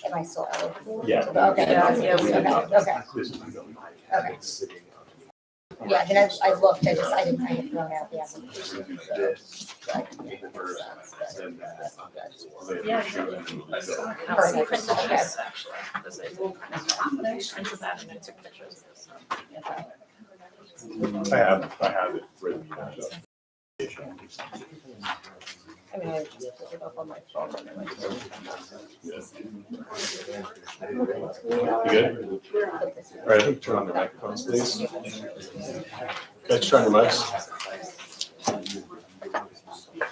Am I still eligible? Yeah. Okay. Yeah, Okay. This is my building. Okay. It's sitting on- Yeah, then I looked, I had thrown out the application. Yeah. Perfect. Printed Okay. this, actually. I printed that and I took pictures of this. I have it written down. I mean, I just put it up on my phone. You good? All right, I think turn on the microphones, please. Guys, turn your mics.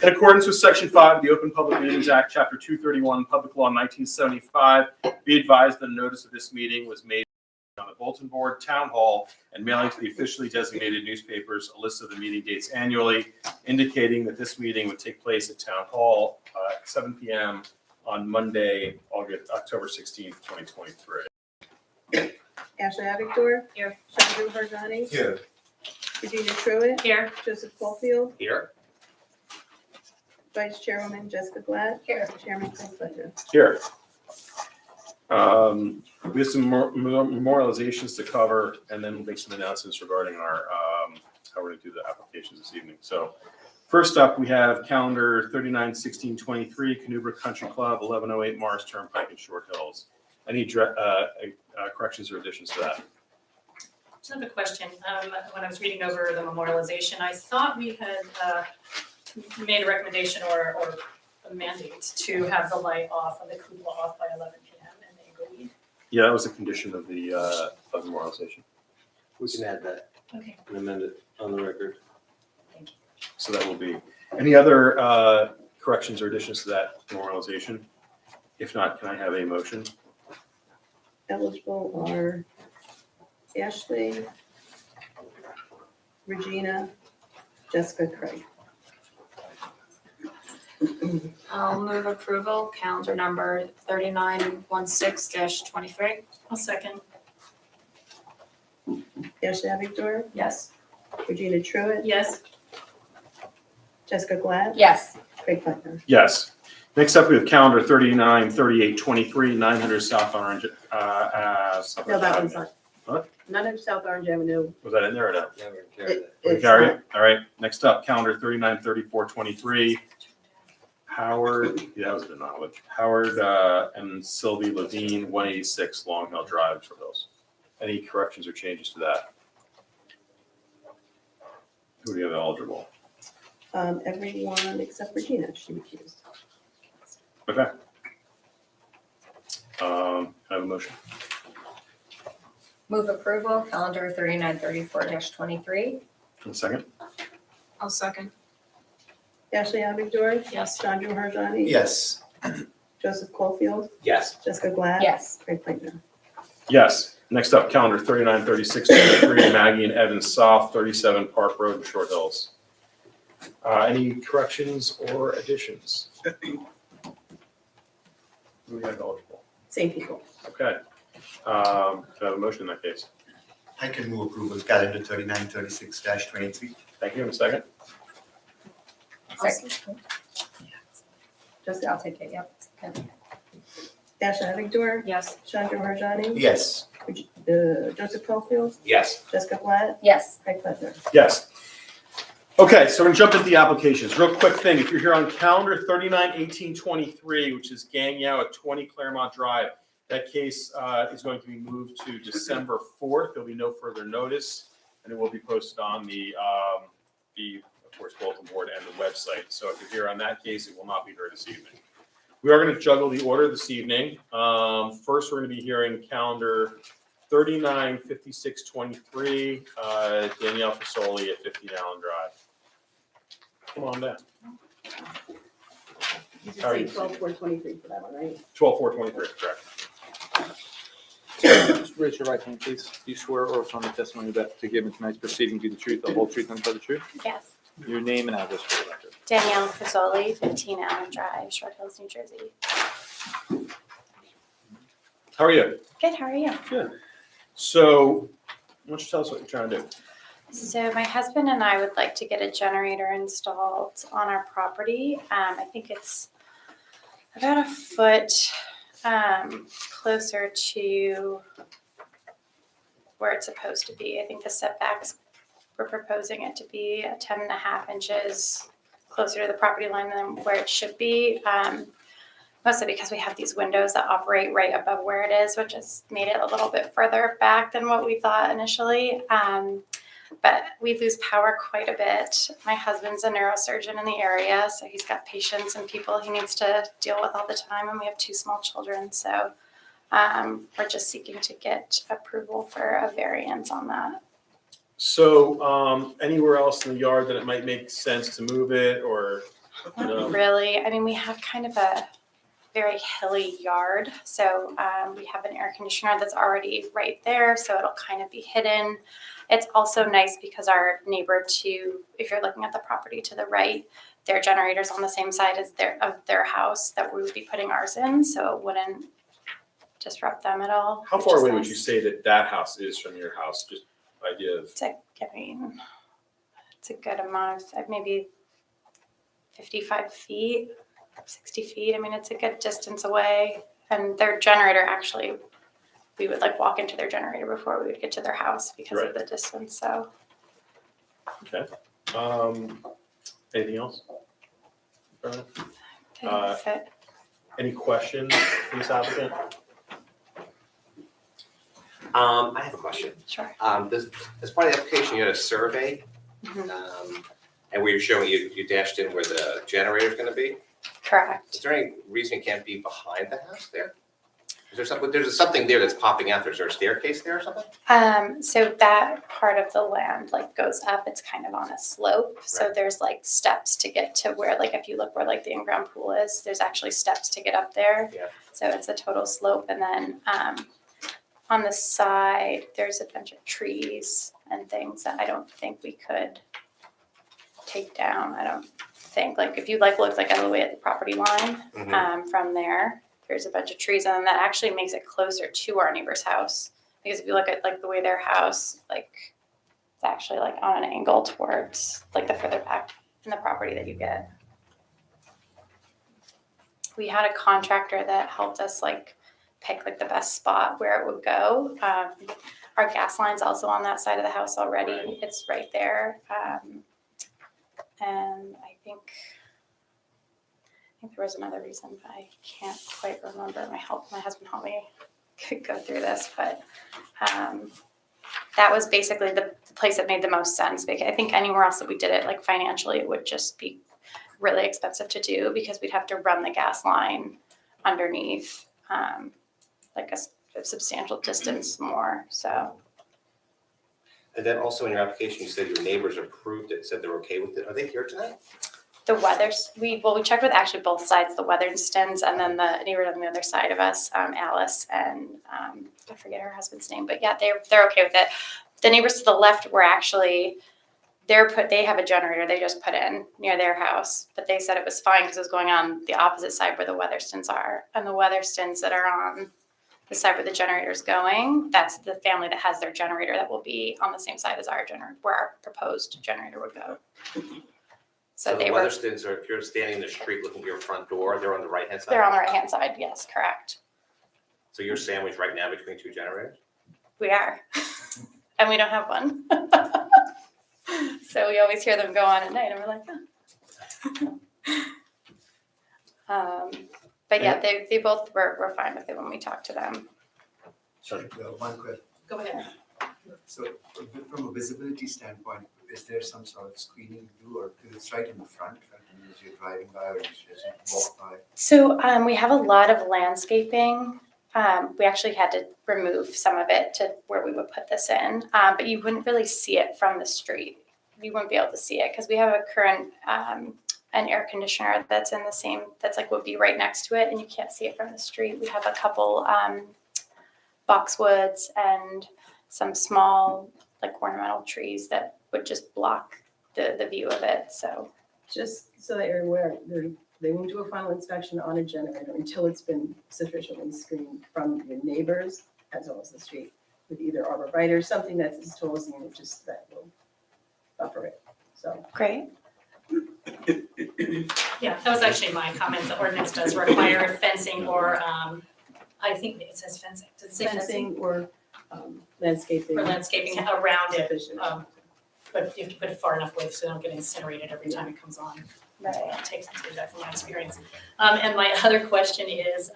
In accordance with Section 5 of the Open Public Meetings Act, Chapter 231, Public Law 1975, be advised that a notice of this meeting was made on the bulletin board, town hall, and mailing to the officially designated newspapers a list of the meeting dates annually, indicating that this meeting would take place at Town Hall at 7 p.m. on Monday, October 16th, 2023. Ashley Abigdor. Here. Chandru Harjani. Here. Virginia Truitt. Here. Joseph Caulfield. Here. Vice Chairwoman Jessica Glad. Here. Chairman Craig Ledger. Here. We have some memorializations to cover, and then we'll make some announcements regarding our how we're going to do the applications this evening. So, first up, we have calendar 39/16/23, Canubra Country Club, 1108 Morris Turnpike in Short Hills. Any corrections or additions to that? Just have a question. When I was reading over the memorialization, I thought we had made a recommendation or a mandate to have the light off and the cupola off by 11 p.m. and they agreed. Yeah, that was a condition of the memorialization. We can add that Okay. and amend it on the record. So that will be. Any other corrections or additions to that memorialization? If not, can I have a motion? Eligible are Ashley, Regina, Jessica, Craig. I'll move approval, calendar number 3916-23. I'll second. Ashley Abigdor. Yes. Regina Truitt. Yes. Jessica Glad. Yes. Craig Ledger. Yes. Next up, we have calendar 39/38/23, 900 South Orange. South No, Orange that one's Avenue. not. What? None of South Orange Avenue. Was that in there or no? Yeah, we're gonna carry that. We It's carry not. it? All right. Next up, calendar 39/34/23, Howard, yeah, that was the knowledge. Howard and Sylvie Levine, 186 Long Hill Drive, Short Hills. Any corrections or changes to that? Who do you have eligible? Everyone except Regina, she recused. Okay. I have a motion. Move approval, calendar 3934-23. A second? I'll second. Ashley Abigdor. Yes. Chandru Harjani. Yes. Joseph Caulfield. Yes. Jessica Glad. Yes. Craig Ledger. Yes. Next up, calendar 39/36/23, Maggie and Evan South, 37 Park Road in Short Hills. Any corrections or additions? Who do we have eligible? Same people. Okay. Can I have a motion in that case? I can move approval, calendar 39/36/23. Thank you. In a second. Second. Just, I'll take it, yep. Okay. Ashley Abigdor. Yes. Chandru Harjani. Yes. Joseph Caulfield. Yes. Jessica Glad. Yes. Craig Ledger. Yes. Okay, so we're gonna jump into the applications. Real quick thing, if you're here on calendar 39/18/23, which is Gang Yao at 20 Claremont Drive, that case is going to be moved to December 4th. There'll be no further notice, and it will be posted on the of course, bulletin board and the website. So if you're here on that case, it will not be heard this evening. We are going to juggle the order this evening. First, we're going to be hearing calendar 39/56/23, Danielle Fasoli at 15 Allen Drive. Come on down. You How are you? just say 12/4/23 for that one, right? 12/4/23, correct. Just raise your right hand, please. Do you swear or affirm the testimony you're about to give in tonight's proceeding be the truth, the whole truth, and nothing but the truth? Yes. Your name and address for the record. Danielle Fasoli, 15 Allen Drive, Short Hills, New Jersey. How are you? Good, how are you? Good. So, why don't you tell us what you're trying to do? So my husband and I would like to get a generator installed on our property. I think it's about a foot closer to where it's supposed to be. I think the setbacks, we're proposing it to be 10.5 inches closer to the property line than where it should be. Mostly because we have these windows that operate right above where it is, which has made it a little bit further back than what we thought initially. But we lose power quite a bit. My husband's a neurosurgeon in the area, so he's got patients and people he needs to deal with all the time, and we have 2 small children, so we're just seeking to get approval for a variance on that. So, anywhere else in the yard that it might make sense to move it, or, you know? Not really. I mean, we have kind of a very hilly yard, so we have an air conditioner that's already right there, so it'll kind of be hidden. It's also nice because our neighbor if you're looking at the property to the right, their generator's on the same side as their house that we would be putting ours in, so it wouldn't disrupt them at all. How which far is away would nice. you say that house is from your house? Just idea of, It's a good amount of, maybe 55 feet, 60 feet. I mean, it's a good distance away. And their generator, actually, we would like walk into their generator before we would get to their house because Right. of the distance, so. okay. Anything else? I think that's it. Any questions for this applicant? I have a question. Sure. As part of the application, you had a survey, Mhm. and where you're showing, you dashed in where the generator's gonna be. Correct. Is there any reason it can't be behind the house there? Is there something, there's something there that's popping out, is there a staircase there or something? So that part of the land like goes up, it's kind of on a slope. So Right. there's like steps to get to where, like if you look where like the in-ground pool is, there's actually steps to get up there. Yeah. So it's a total slope. And then on the side, there's a bunch of trees and things that I don't think we could take down. I don't think, like if you like look like all the way at the property line, from there, there's a bunch of trees, and then that actually makes it closer to our neighbor's house. Because if you look at like the way their house, like it's actually like on an angle towards like the further back in the property that you get. We had a contractor that helped us like pick like the best spot where it would go. Our gas line's also on that side of the house already. Right. It's right there. And I think there was another reason, but I can't quite remember. My husband helped me go through this, but that was basically the place that made the most sense. Because I think anywhere else that we did it, like financially, it would just be really expensive to do because we'd have to run the gas line underneath, like a substantial distance more. So And then also in your application, you said your neighbors approved it, said they're okay with it. Are they here tonight? the we checked with actually both sides, the Weatherstons and then the neighbor on the other side of us, Alice and I forget her husband's name, but yeah, they're okay with it. The neighbors to the left were actually they have a generator they just put in near their house, but they said it was fine because it was going on the opposite side where the Weatherstons are, and the Weatherstons that are on the side where the generator is going, that's the family that has their generator that will be on the same side as our generator, where our proposed generator would go. So the they were. Weatherstons are, if you're standing in the street looking at your front door, they're on the right-hand side? They're on the right-hand side, yes, correct. So you're sandwiched right now between 2 generators? We are. And we don't have one. So we always hear them go on at night and we're like, oh. But yeah, they both were fine with it when we talked to them. Sorry, one question. Go ahead. So from a visibility standpoint, is there some sort of screening you do, or because it's right in the front, right, and as you're driving by or as you walk by? So we have a lot of landscaping. We actually had to remove some of it to where we would put this in, but you wouldn't really see it from the street. You wouldn't be able to see it because we have a current an air conditioner that's in the same, that's like would be right next to it, and you can't see it from the street. We have a couple boxwoods and some small like ornamental trees that would just block the view of it. So Just so that you're aware, they won't do a final inspection on a generator until it's been sufficiently screened from your neighbors as well as the street with either arborvitae, something that's as tall as the unit, just that will buffer it. So great. Yeah, that was actually my comment. The ordinance does require fencing or I think it says fencing. Does it say fencing? Fencing or landscaping. Or landscaping around it, Sufficient. but you have to put it far enough away so they don't get incinerated every time it comes on. Right. It takes them to that from my experience. And my other question is,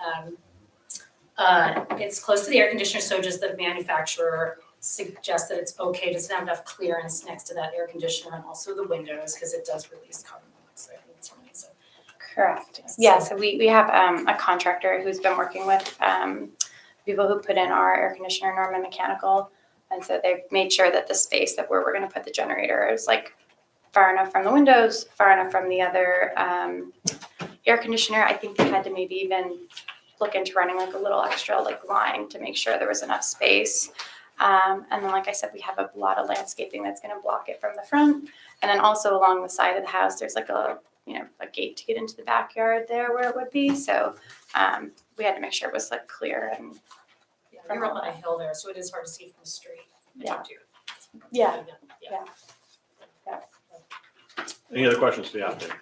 it's close to the air conditioner, so does the manufacturer suggest that it's okay? Does it have enough clearance next to that air conditioner and also the windows, because it does release carbon monoxide when it's running, so. Correct. Yeah, so we have a contractor who's been working with people who put in our air conditioner, Norman Mechanical. And so they've made sure that the space that we're gonna put the generator is like far enough from the windows, far enough from the other air conditioner. I think they had to maybe even look into running like a little extra like line to make sure there was enough space. And then, like I said, we have a lot of landscaping that's gonna block it from the front. And then also along the side of the house, there's like a gate to get into the backyard there where it would be. So we had to make sure it was like clear and Yeah, you're up on a hill there, so it is hard to see from the street. Yeah. yeah. Any other questions for the applicant?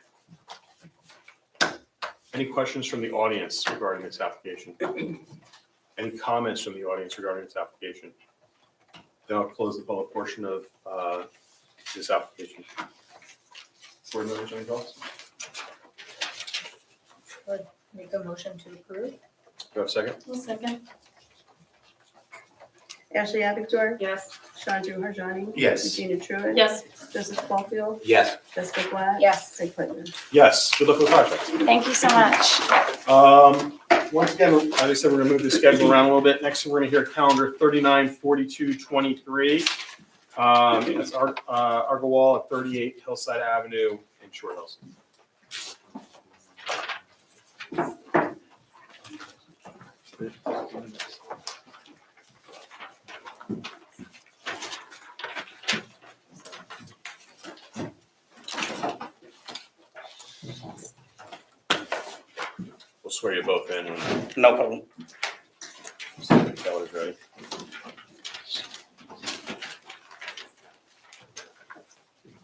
Any questions from the audience regarding this application? Any comments from the audience regarding this application? Then I'll close the public portion of this application. Board members, any thoughts? Make a motion to approve? Do you have a second? One second. Ashley Abigdor, Yes. Chandru Harjani. Yes. Regina Truitt. Yes. Joseph Caulfield. Yes. Jessica Glad. Yes. Craig Planer. Yes, good luck with the project. Thank you so much. Once again, as I said, we're gonna move the schedule around a little bit. Next, we're gonna hear calendar 394223. That's Argowal at 38 Hillside Avenue in Short Hills. We'll swear you both in when No problem. Keller's ready.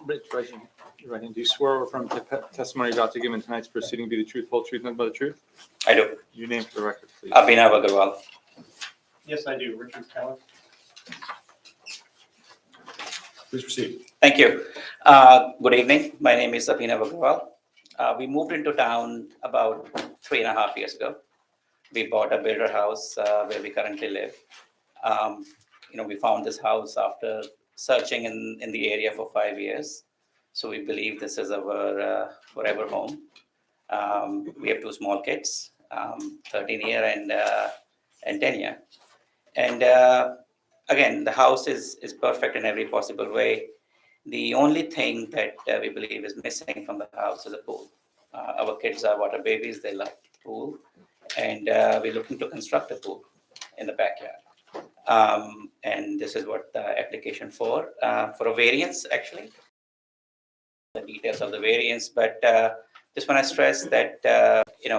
Rich, raise your right hand. Do you swear or affirm the testimony you're about to give in tonight's proceeding be the truth, whole truth, and nothing but the truth? I do. Your name for the record, please. Abhinav Agarwal. Yes, I do. Richard Keller. Please proceed. Thank you. Good evening. My name is Abhinav Agarwal. We moved into town about 3.5 years ago. We bought a builder house where we currently live. We found this house after searching in the area for 5 years. So we believe this is our forever home. We have 2 small kids, 13-year and 10-year. And again, the house is perfect in every possible way. The only thing that we believe is missing from the house is a pool. Our kids are water babies, they love the pool. And we're looking to construct a pool in the backyard. And this is what the application for a variance, actually. The details of the variance, but just want to stress that,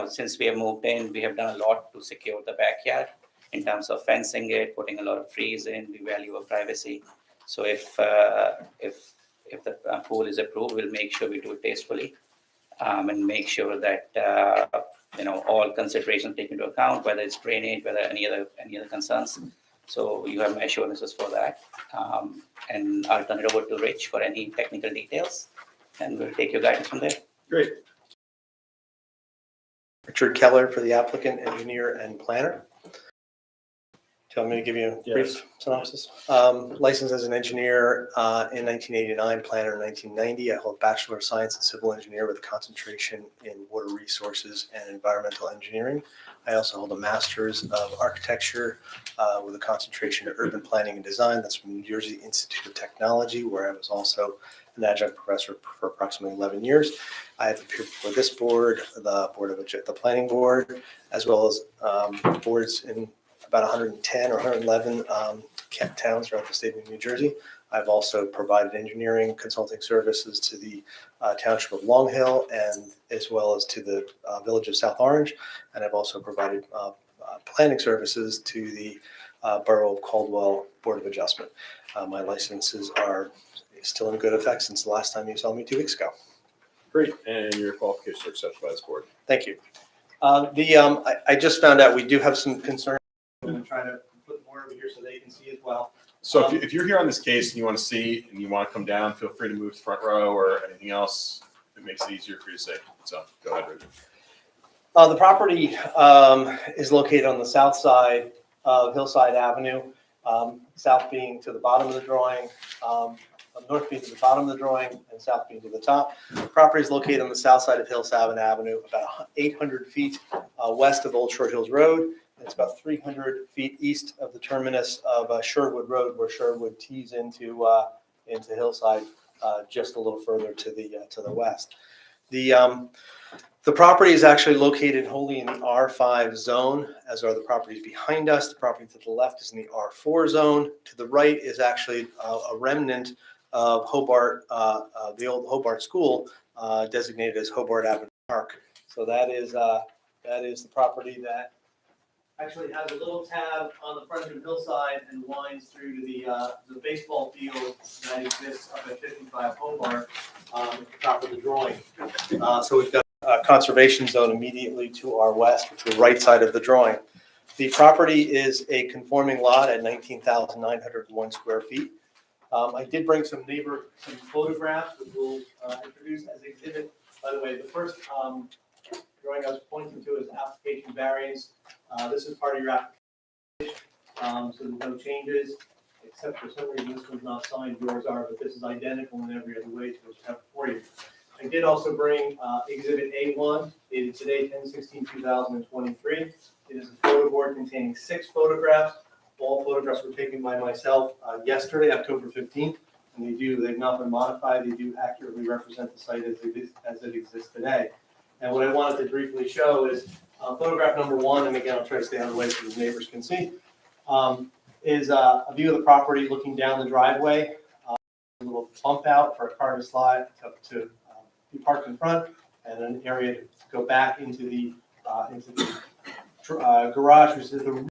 since we have moved in, we have done a lot to secure the backyard in terms of fencing it, putting a lot of trees in, we value our privacy. So if the pool is approved, we'll make sure we do it tastefully and make sure that, all considerations taken into account, whether it's drainage, whether any other concerns. So you have my assurances for that. And I'll turn it over to Rich for any technical details, and we'll take your guidance from there. Great. Richard Keller for the applicant, engineer and planner. Do you want me to give you a brief synopsis? Licensed as an engineer in 1989, planner in 1990. I hold a Bachelor of Science in Civil Engineer with a concentration in water resources and environmental engineering. I also hold a Master's of Architecture with a concentration in urban planning and design. That's from New Jersey Institute of Technology, where I was also an adjunct professor for approximately 11 years. I have appeared before this board, the planning board, as well as boards in about 110 or 111 towns throughout the state of New Jersey. I've also provided engineering consulting services to the township of Long Hill and as well as to the village of South Orange. And I've also provided planning services to the Borough of Caldwell Board of Adjustment. My licenses are still in good effect since the last time you saw me 2 weeks ago. Great. And your qualifications are accepted by this board. Thank you. I just found out we do have some concerns. I'm going to try to put more over here so they can see as well. So if you're here on this case and you want to see and you want to come down, feel free to move to front row or anything else. If it makes it easier for you to see. So go ahead, Richard. The property is located on the south side of Hillside Avenue, south being to the bottom of the drawing, north being to the bottom of the drawing, and south being to the top. The property is located on the south side of Hillside Avenue, about 800 feet west of Old Short Hills Road. It's about 300 feet east of the terminus of Sherwood Road, where Sherwood tees into Hillside, just a little further to the west. The property is actually located wholly in the R5 zone, as are the properties behind us. The property to the left is in the R4 zone. To the right is actually a remnant of Hobart, the old Hobart School, designated as Hobart Avenue Park. So that is the property that actually has a little tab on the front of Hillside and winds through to the baseball field that exists up at 55 Hobart, at the top of the drawing. So we've got a conservation zone immediately to our west, to the right side of the drawing. The property is a conforming lot at 19,901 square feet. I did bring some photographs that we'll introduce as exhibit. By the way, the first drawing I was pointing to is application variance. This is part of your application, so there's no changes, except for some reason this one's not signed, yours are, but this is identical in every other way, so it's have it for you. I did also bring exhibit A1, dated today, 10/16/2023. It is a photo board containing 6 photographs. All photographs were taken by myself yesterday, October 15th, and they've not been modified. They do accurately represent the site as it exists today. And what I wanted to briefly show is photograph number 1, and again, I'll try to stay out of the way so the neighbors can see, is a view of the property looking down the driveway. A little bump out for a car to slide to be parked in front, and an area to go back into the garage, which is the rear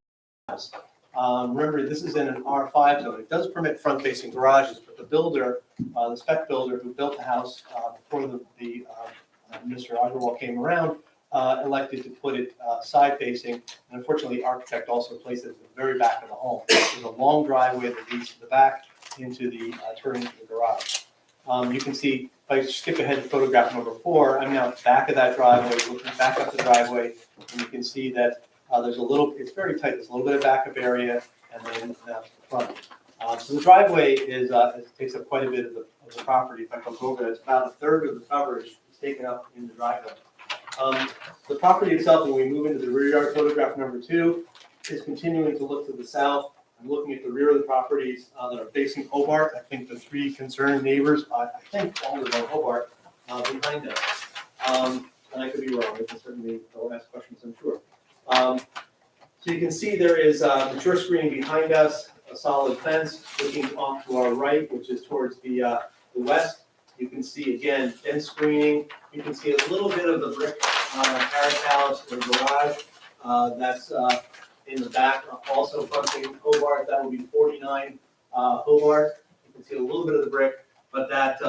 house. Remember, this is in an R5 zone. It does permit front-facing garages, but the builder, the spec builder who built the house before Mr. Agarwal came around, elected to put it side-facing. And unfortunately, the architect also placed it at the very back of the home. There's a long driveway that leads to the back into the turn into the garage. You can see, if I skip ahead to photograph number 4, I'm now back of that driveway, looking back up the driveway, and you can see that it's very tight, there's a little bit of backup area, and then the front. So the driveway takes up quite a bit of the property. If I come over, it's about a third of the coverage is taken up in the driveway. The property itself, when we move into the rear yard, photograph number 2, is continuing to look to the south. I'm looking at the rear of the properties that are facing Hobart. I think the 3 concerned neighbors, I think all of them Hobart, behind us. And I could be wrong, I can certainly ask questions, I'm sure. So you can see there is mature screening behind us, a solid fence looking off to our right, which is towards the west. You can see, again, dense screening. You can see a little bit of the brick carriage house or garage that's in the back, also fronting Hobart. That would be 49 Hobart. You can see a little bit of the brick, but that's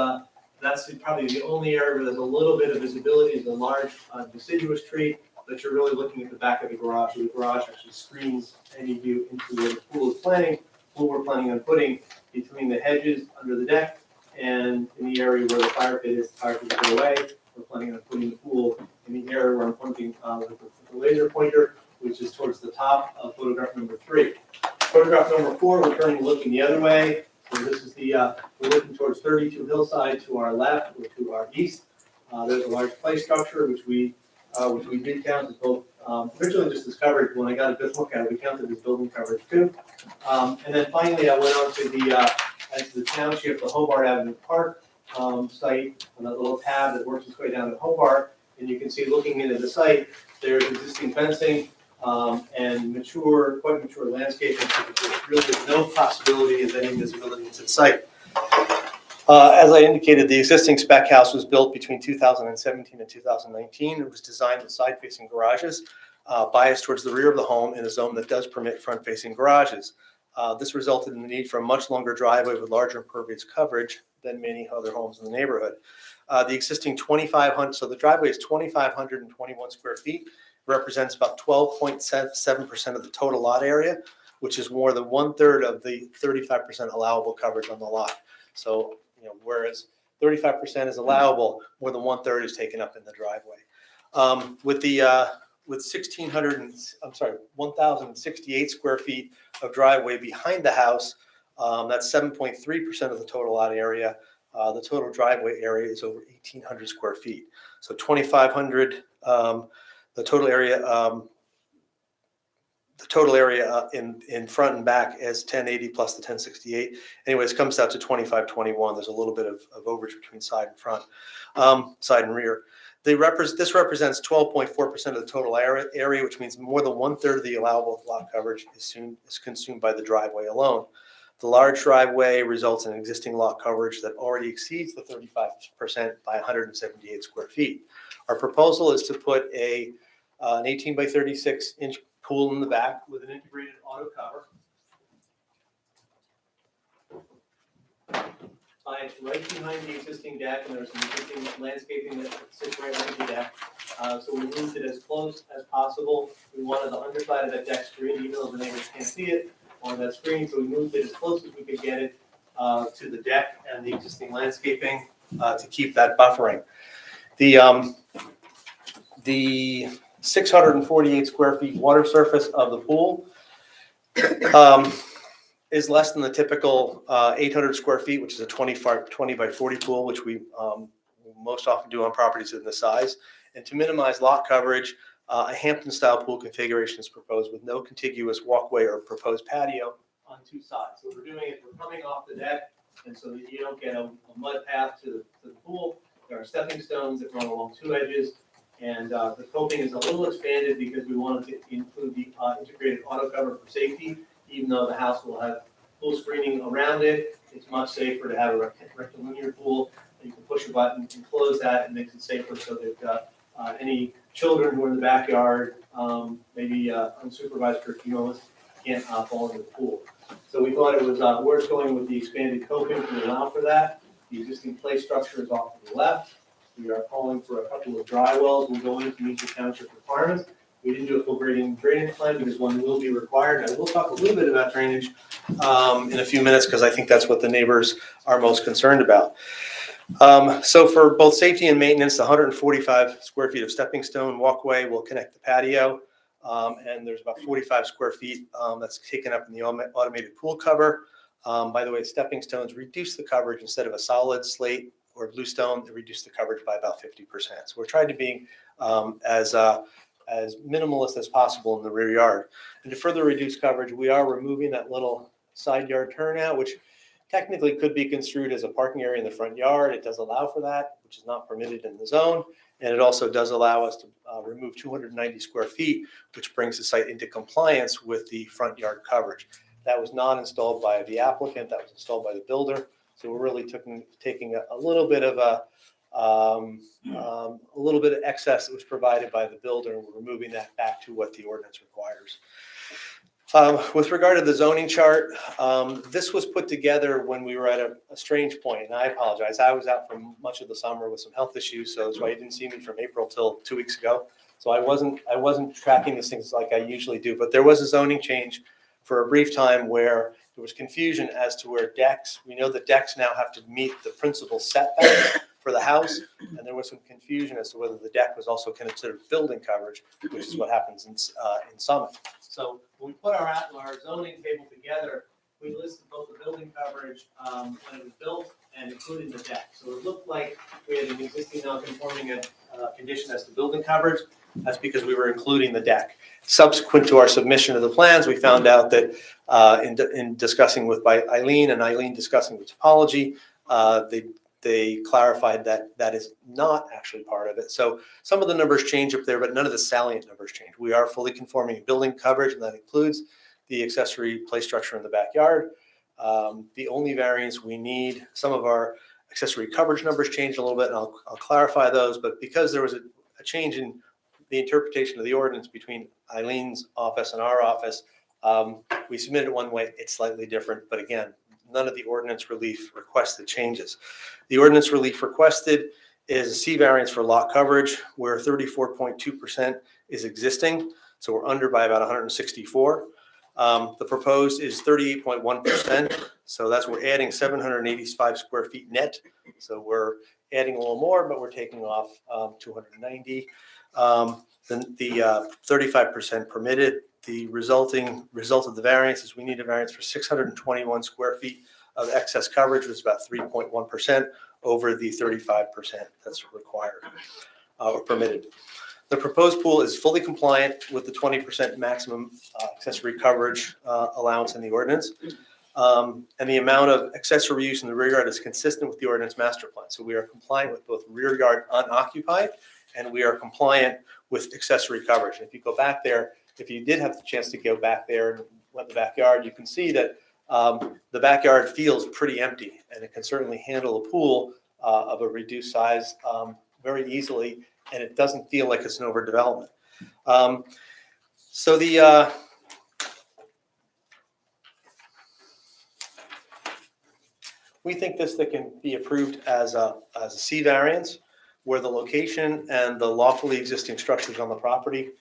probably the only area where there's a little bit of visibility is a large deciduous tree, but you're really looking at the back of the garage. So the garage actually screens any view into where the pool is we're planning on putting between the hedges under the deck and in the area where the fire pit is. The fire pit is away. We're planning on putting the pool in the area where I'm pointing with the laser pointer, which is towards the top of photograph number 3. Photograph number 4, we're currently looking the other way. So this is we're looking towards 32 Hillside to our left or to our east. There's a large play structure, which we did count as both, originally just discovered when I got a good look at it, we counted as building coverage too. And then finally, I went on to the township, the Hobart Avenue Park site, on that little tab that works its way down to Hobart. And you can see, looking into the site, there's existing fencing and quite mature landscaping. So there's really no possibility of any visibility into the site. As I indicated, the existing spec house was built between 2017 and 2019. It was designed with side-facing garages, biased towards the rear of the home in a zone that does permit front-facing garages. This resulted in the need for a much longer driveway with larger impervious coverage than many other homes in the neighborhood. The existing 2,500, so the driveway is 2,521 square feet, represents about 12.7% of the total lot area, which is more than 1/3 of the 35% allowable coverage on the lot. So, whereas 35% is allowable, more than 1/3 is taken up in the driveway. With 1,068 square feet of driveway behind the house, that's 7.3% of the total lot area. The total driveway area is over 1,800 square feet. So 2,500, the total area in front and back is 1080 plus the 1068. Anyways, comes out to 2,521. There's a little bit of overage between side and front, side and rear. This represents 12.4% of the total area, which means more than 1/3 of the allowable lot coverage is consumed by the driveway alone. The large driveway results in existing lot coverage that already exceeds the 35% by 178 square feet. Our proposal is to put an 18 by 36 inch pool in the back with an integrated auto cover. It's right behind the existing deck, and there's some existing landscaping that sits right behind the deck. So we moved it as close as possible. We wanted the underside of that deck screen, even though the neighbors can't see it on that screen. So we moved it as close as we could get it to the deck and the existing landscaping to keep that buffering. The 648 square feet water surface of the pool is less than the typical 800 square feet, which is a 20 by 40 pool, which we most often do on properties of this size. And to minimize lot coverage, a Hampton-style pool configuration is proposed with no contiguous walkway or proposed patio on two sides. So we're coming off the deck, and so that you don't get a mud path to the pool. There are stepping stones that run along two edges, and the coping is a little expanded because we wanted to include the integrated auto cover for safety. Even though the house will have pool screening around it, it's much safer to have a rectilinear pool. You can push a button and close that, and makes it safer so that any children who are in the backyard, maybe unsupervised for a few moments, can't fall into the pool. So we thought it was worth going with the expanded coping to allow for that. The existing play structure is off to the left. We are calling for a couple of dry wells. We'll go in to meet the township requirements. We didn't do a full drainage plan because one will be required. I will talk a little bit about drainage in a few minutes because I think that's what the neighbors are most concerned about. So for both safety and maintenance, the 145 square feet of stepping stone walkway will connect the patio. And there's about 45 square feet that's taken up in the automated pool cover. By the way, stepping stones reduce the coverage. Instead of a solid slate or bluestone, they reduce the coverage by about 50%. So we're trying to be as minimalist as possible in the rear yard. And to further reduce coverage, we are removing that little side yard turnout, which technically could be construed as a parking area in the front yard. It does allow for that, which is not permitted in the zone. And it also does allow us to remove 290 square feet, which brings the site into compliance with the front yard coverage. That was not installed by the applicant, that was installed by the builder. So we're really taking a little bit of a little bit of excess that was provided by the builder, and we're removing that back to what the ordinance requires. With regard to the zoning chart, this was put together when we were at a strange point, and I apologize. I was out for much of the summer with some health issues, so that's why you didn't see me from April till 2 weeks ago. So I wasn't tracking these things like I usually do, but there was a zoning change for a brief time where there was confusion as to where decks. We know that decks now have to meet the principal setback for the house, and there was some confusion as to whether the deck was also considered building coverage, which is what happens in Summit. So when we put our zoning table together, we listed both the building coverage when it was built and including the deck. So it looked like we had an existing non-conforming condition as to building coverage. That's because we were including the deck. Subsequent to our submission of the plans, we found out that in discussing with Eileen and Eileen discussing with topology, they clarified that that is not actually part of it. So some of the numbers change up there, but none of the salient numbers change. We are fully conforming in building coverage, and that includes the accessory play structure in the backyard. The only variance we need, some of our accessory coverage numbers changed a little bit, and I'll clarify those, but because there was a change in the interpretation of the ordinance between Eileen's office and our office, we submitted it one way, it's slightly different, but again, none of the ordinance relief requested changes. The ordinance relief requested is a C variance for lot coverage, where 34.2% is existing, so we're under by about 164. The proposed is 38.1%, so that's, we're adding 785 square feet net. So we're adding a little more, but we're taking off 290. The 35% permitted. The result of the variance is we need a variance for 621 square feet of excess coverage, which is about 3.1% over the 35% that's required or permitted. The proposed pool is fully compliant with the 20% maximum accessory coverage allowance in the ordinance. And the amount of accessory use in the rear yard is consistent with the ordinance master plan. So we are compliant with both rear yard unoccupied, and we are compliant with accessory coverage. And if you go back there, if you did have the chance to go back there and went in the backyard, you can see that the backyard feels pretty empty, and it can certainly handle a pool of a reduced size very easily, and it doesn't feel like it's an overdevelopment. So the we think this that can be approved as a C variance, where the location and the lawfully existing structures on the property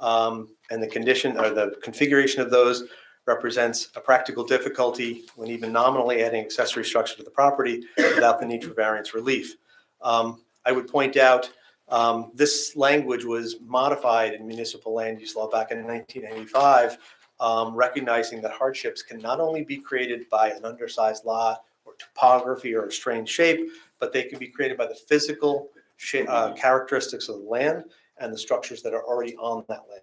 and the condition or the configuration of those represents a practical difficulty when even nominally adding accessory structure to the property without the need for variance relief. I would point out this language was modified in municipal land use law back in 1995, recognizing that hardships can not only be created by an undersized lot or topography or a strange shape, but they can be created by the physical characteristics of the land and the structures that are already on that land.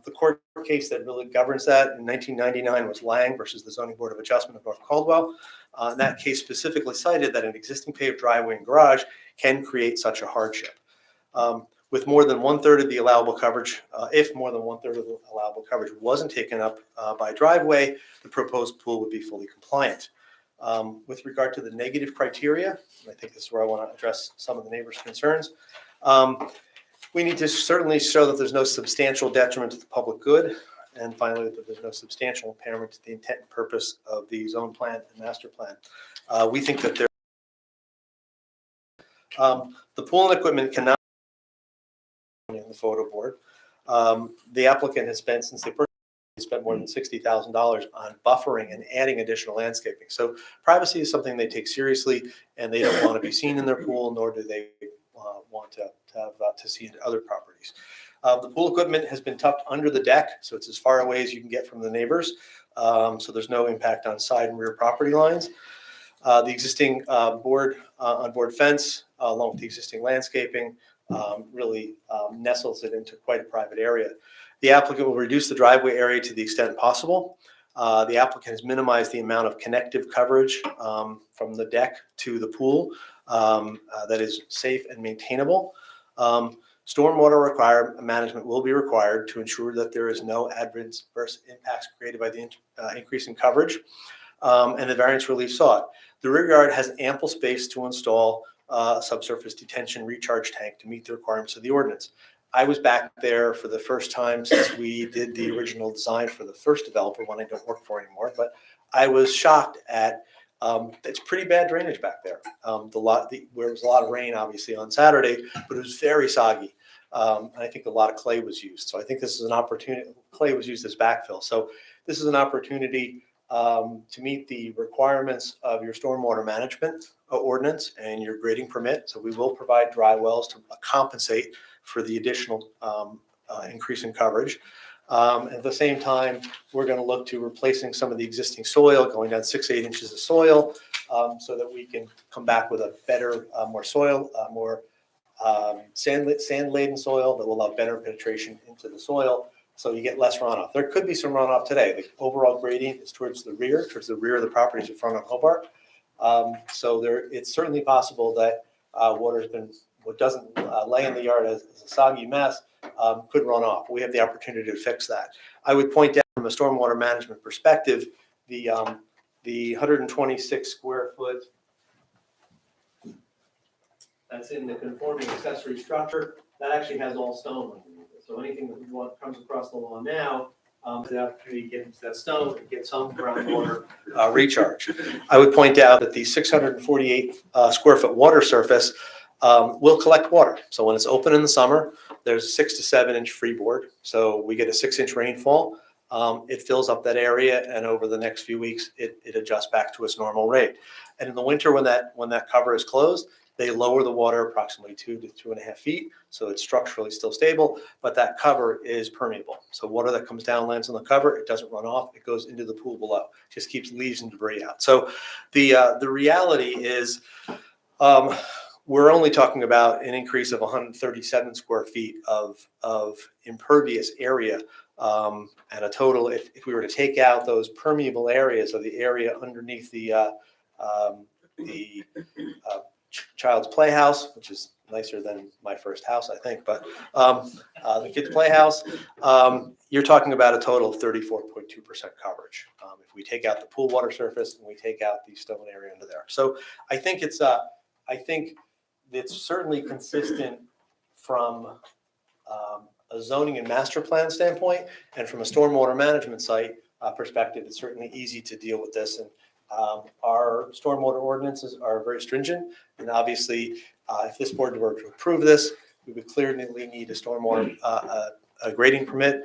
The court case that really governs that in 1999 was Lang versus the Zoning Board of Adjustment of North Caldwell. And that case specifically cited that an existing paved driveway and garage can create such a hardship. With more than 1/3 of the allowable coverage, if more than 1/3 of the allowable coverage wasn't taken up by driveway, the proposed pool would be fully compliant. With regard to the negative criteria, and I think this is where I want to address some of the neighbors' concerns. We need to certainly show that there's no substantial detriment to the public good, and finally, that there's no substantial impairment to the intent and purpose of the zone plan and master plan. We think that the pool and equipment cannot be in the photo board. The applicant has spent, since they purchased, spent more than $60,000 on buffering and adding additional landscaping. So privacy is something they take seriously, and they don't want to be seen in their pool, nor do they want to see into other properties. The pool equipment has been tucked under the deck, so it's as far away as you can get from the neighbors. So there's no impact on side and rear property lines. The existing on-board fence, along with the existing landscaping, really nestles it into quite a private area. The applicant will reduce the driveway area to the extent possible. The applicant has minimized the amount of connective coverage from the deck to the pool that is safe and maintainable. Stormwater management will be required to ensure that there is no adverse impacts created by the increase in coverage and the variance relief sought. The rear yard has ample space to install a subsurface detention recharge tank to meet the requirements of the ordinance. I was back there for the first time since we did the original design for the first developer, one I don't work for anymore, but I was shocked at it's pretty bad drainage back there. Where it was a lot of rain, obviously, on Saturday, but it was very soggy. And I think a lot of clay was used. So I think this is an opportunity. Clay was used as backfill. So this is an opportunity to meet the requirements of your stormwater management ordinance and your grading permit. So we will provide dry wells to compensate for the additional increase in coverage. At the same time, we're going to look to replacing some of the existing soil, going down 6 to 8 inches of soil, so that we can come back with a better, more sand-laden soil that will allow better penetration into the soil, so you get less runoff. There could be some runoff today. The overall gradient is towards the rear of the properties in front of Hobart. So it's certainly possible that what doesn't lay in the yard as a soggy mess could run off. We have the opportunity to fix that. I would point out from a stormwater management perspective, the 126 square foot that's in the conforming accessory structure, that actually has all stone underneath it. So anything that comes across the lawn now, the opportunity to get into that stone and get some groundwater recharge. I would point out that the 648 square foot water surface will collect water. So when it's open in the summer, there's a 6 to 7 inch freeboard. So we get a 6-inch rainfall. It fills up that area, and over the next few weeks, it adjusts back to its normal rate. And in the winter, when that cover is closed, they lower the water approximately 2 to 2.5 feet, so it's structurally still stable, but that cover is permeable. So water that comes down lands on the cover, it doesn't run off, it goes into the pool below. It just keeps leaves and debris out. So the reality is, we're only talking about an increase of 137 square feet of impervious area, and a total, if we were to take out those permeable areas of the area underneath the child's playhouse, which is nicer than my first house, I think, but the kids' playhouse, you're talking about a total of 34.2% coverage. If we take out the pool water surface and we take out the stone area under there. So I think it's certainly consistent from a zoning and master plan standpoint, and from a stormwater management site perspective, it's certainly easy to deal with this. And our stormwater ordinances are very stringent, and obviously, if this board were to approve this, we would clearly need a stormwater a grading permit,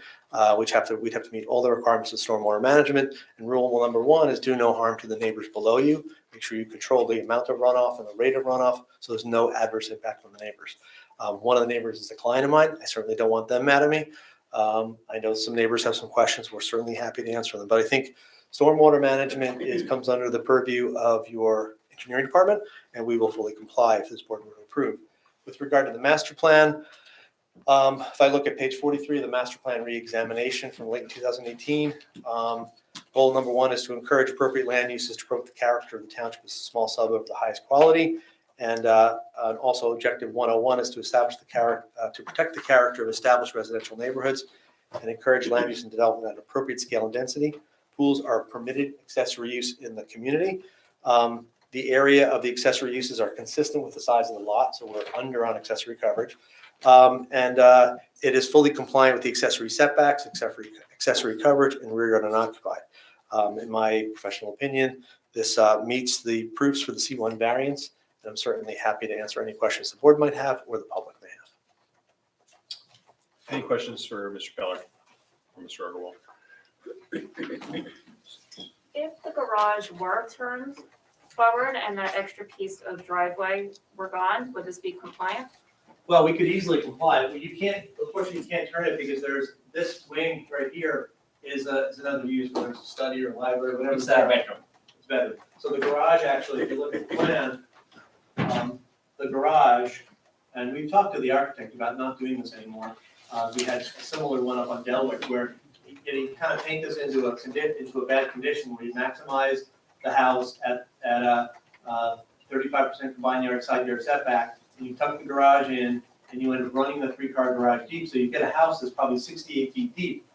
we'd have to meet all the requirements of stormwater management. And rule number 1 is do no harm to the neighbors below you. Make sure you control the amount of runoff and the rate of runoff, so there's no adverse impact on the neighbors. One of the neighbors is a client of mine. I certainly don't want them mad at me. I know some neighbors have some questions. We're certainly happy to answer them, but I think stormwater management comes under the purview of your engineering department, and we will fully comply if this board were to approve. With regard to the master plan, if I look at page 43 of the master plan re-examination from late 2018, goal number 1 is to encourage appropriate land uses to promote the character of the township as a small suburb of the highest quality. And also objective 101 is to establish to protect the character of established residential neighborhoods and encourage land use and development at appropriate scale and density. Pools are permitted accessory use in the community. The area of the accessory uses are consistent with the size of the lot, so we're under on accessory coverage. And it is fully compliant with the accessory setbacks, accessory coverage, and rear yard unoccupied. In my professional opinion, this meets the proofs for the C1 variance, and I'm certainly happy to answer any questions the board might have or the public may have. Any questions for Mr. Keller or Mr. Agarwal? If the garage were turned forward and that extra piece of driveway were gone, would this be compliant? Well, we could easily comply. You can't, unfortunately, you can't turn it because there's this wing right here is another use, whether it's a study or a library, whatever. It's that bedroom. It's bedroom. So the garage, actually, if you look at the plan, the garage, and we've talked to the architect about not doing this anymore. We had a similar one up on Delwick where you kind of paint this into a bad condition where you maximize the house at a 35% combined yard side yard setback, and you tuck the garage in, and you end up running the 3-car garage deep, so you get a house that's probably 68 feet deep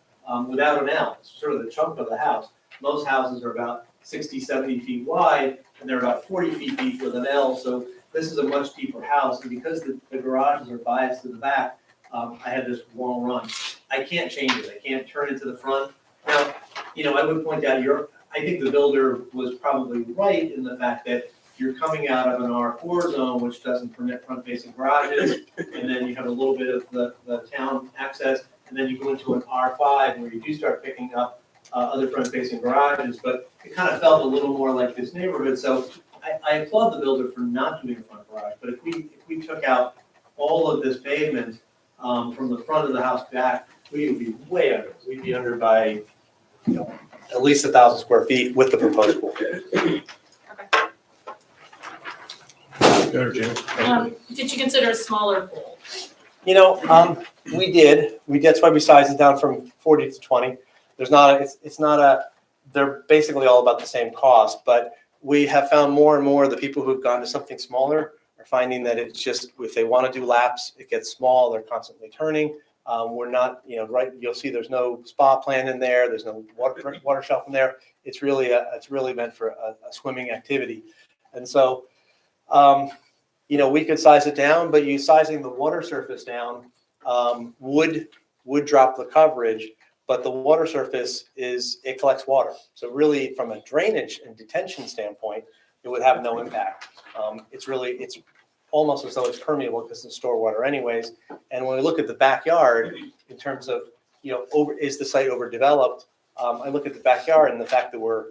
without an L. It's sort of the chunk of the house. Most houses are about 60, 70 feet wide, and they're about 40 feet deep with an L, so this is a much deeper house, and because the garages are biased to the back, I had this long run. I can't change it. I can't turn it to the front. Now, I would point out I think the builder was probably right in the fact that you're coming out of an R4 zone, which doesn't permit front-facing garages, and then you have a little bit of the town access, and then you go into an R5 where you do start picking up other front-facing garages, but it kind of felt a little more like this neighborhood. So I applaud the builder for not doing a front garage, but if we took out all of this pavement from the front of the house back, we would be way under. We'd be under by at least 1,000 square feet with the proposed pool. Did you consider a smaller pool? We did. That's why we sized it down from 40 to 20. They're basically all about the same cost, but we have found more and more the people who've gone to something smaller are finding that it's just, if they want to do laps, it gets small, they're constantly turning. We're not, right, you'll see there's no spa plan in there, there's no water shelf in there. It's really meant for a swimming activity. And so, we could size it down, but sizing the water surface down would drop the coverage, but the water surface it collects water. So really, from a drainage and detention standpoint, it would have no impact. It's almost as though it's permeable because it's stormwater anyways. And when we look at the backyard, in terms of, is the site overdeveloped? I look at the backyard and the fact that we're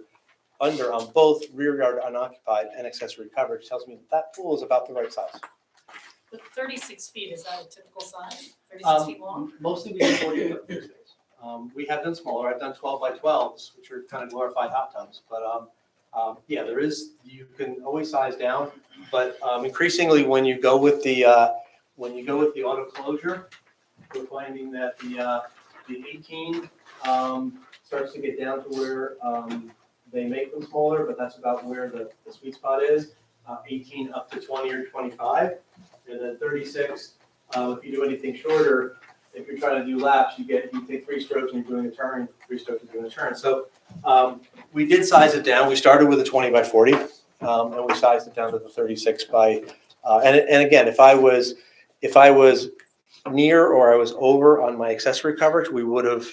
under on both rear yard unoccupied and accessory coverage tells me that pool is about the right size. The 36 feet, is that a typical size? 36 feet long? Mostly we do 40 foot these days. We have done smaller. I've done 12 by 12s, which are kind of glorified hot tubs. But yeah, you can always size down. But increasingly, when you go with the auto closure, we're finding that the 18 starts to get down to where they make them smaller, but that's about where the sweet spot is. 18 up to 20 or 25, and then 36. If you do anything shorter, if you're trying to do laps, you take 3 strokes and you're doing a turn, 3 strokes and doing a turn. So we did size it down. We started with a 20 by 40, and we sized it down to the 36 by. And again, if I was near or I was over on my accessory coverage, we would have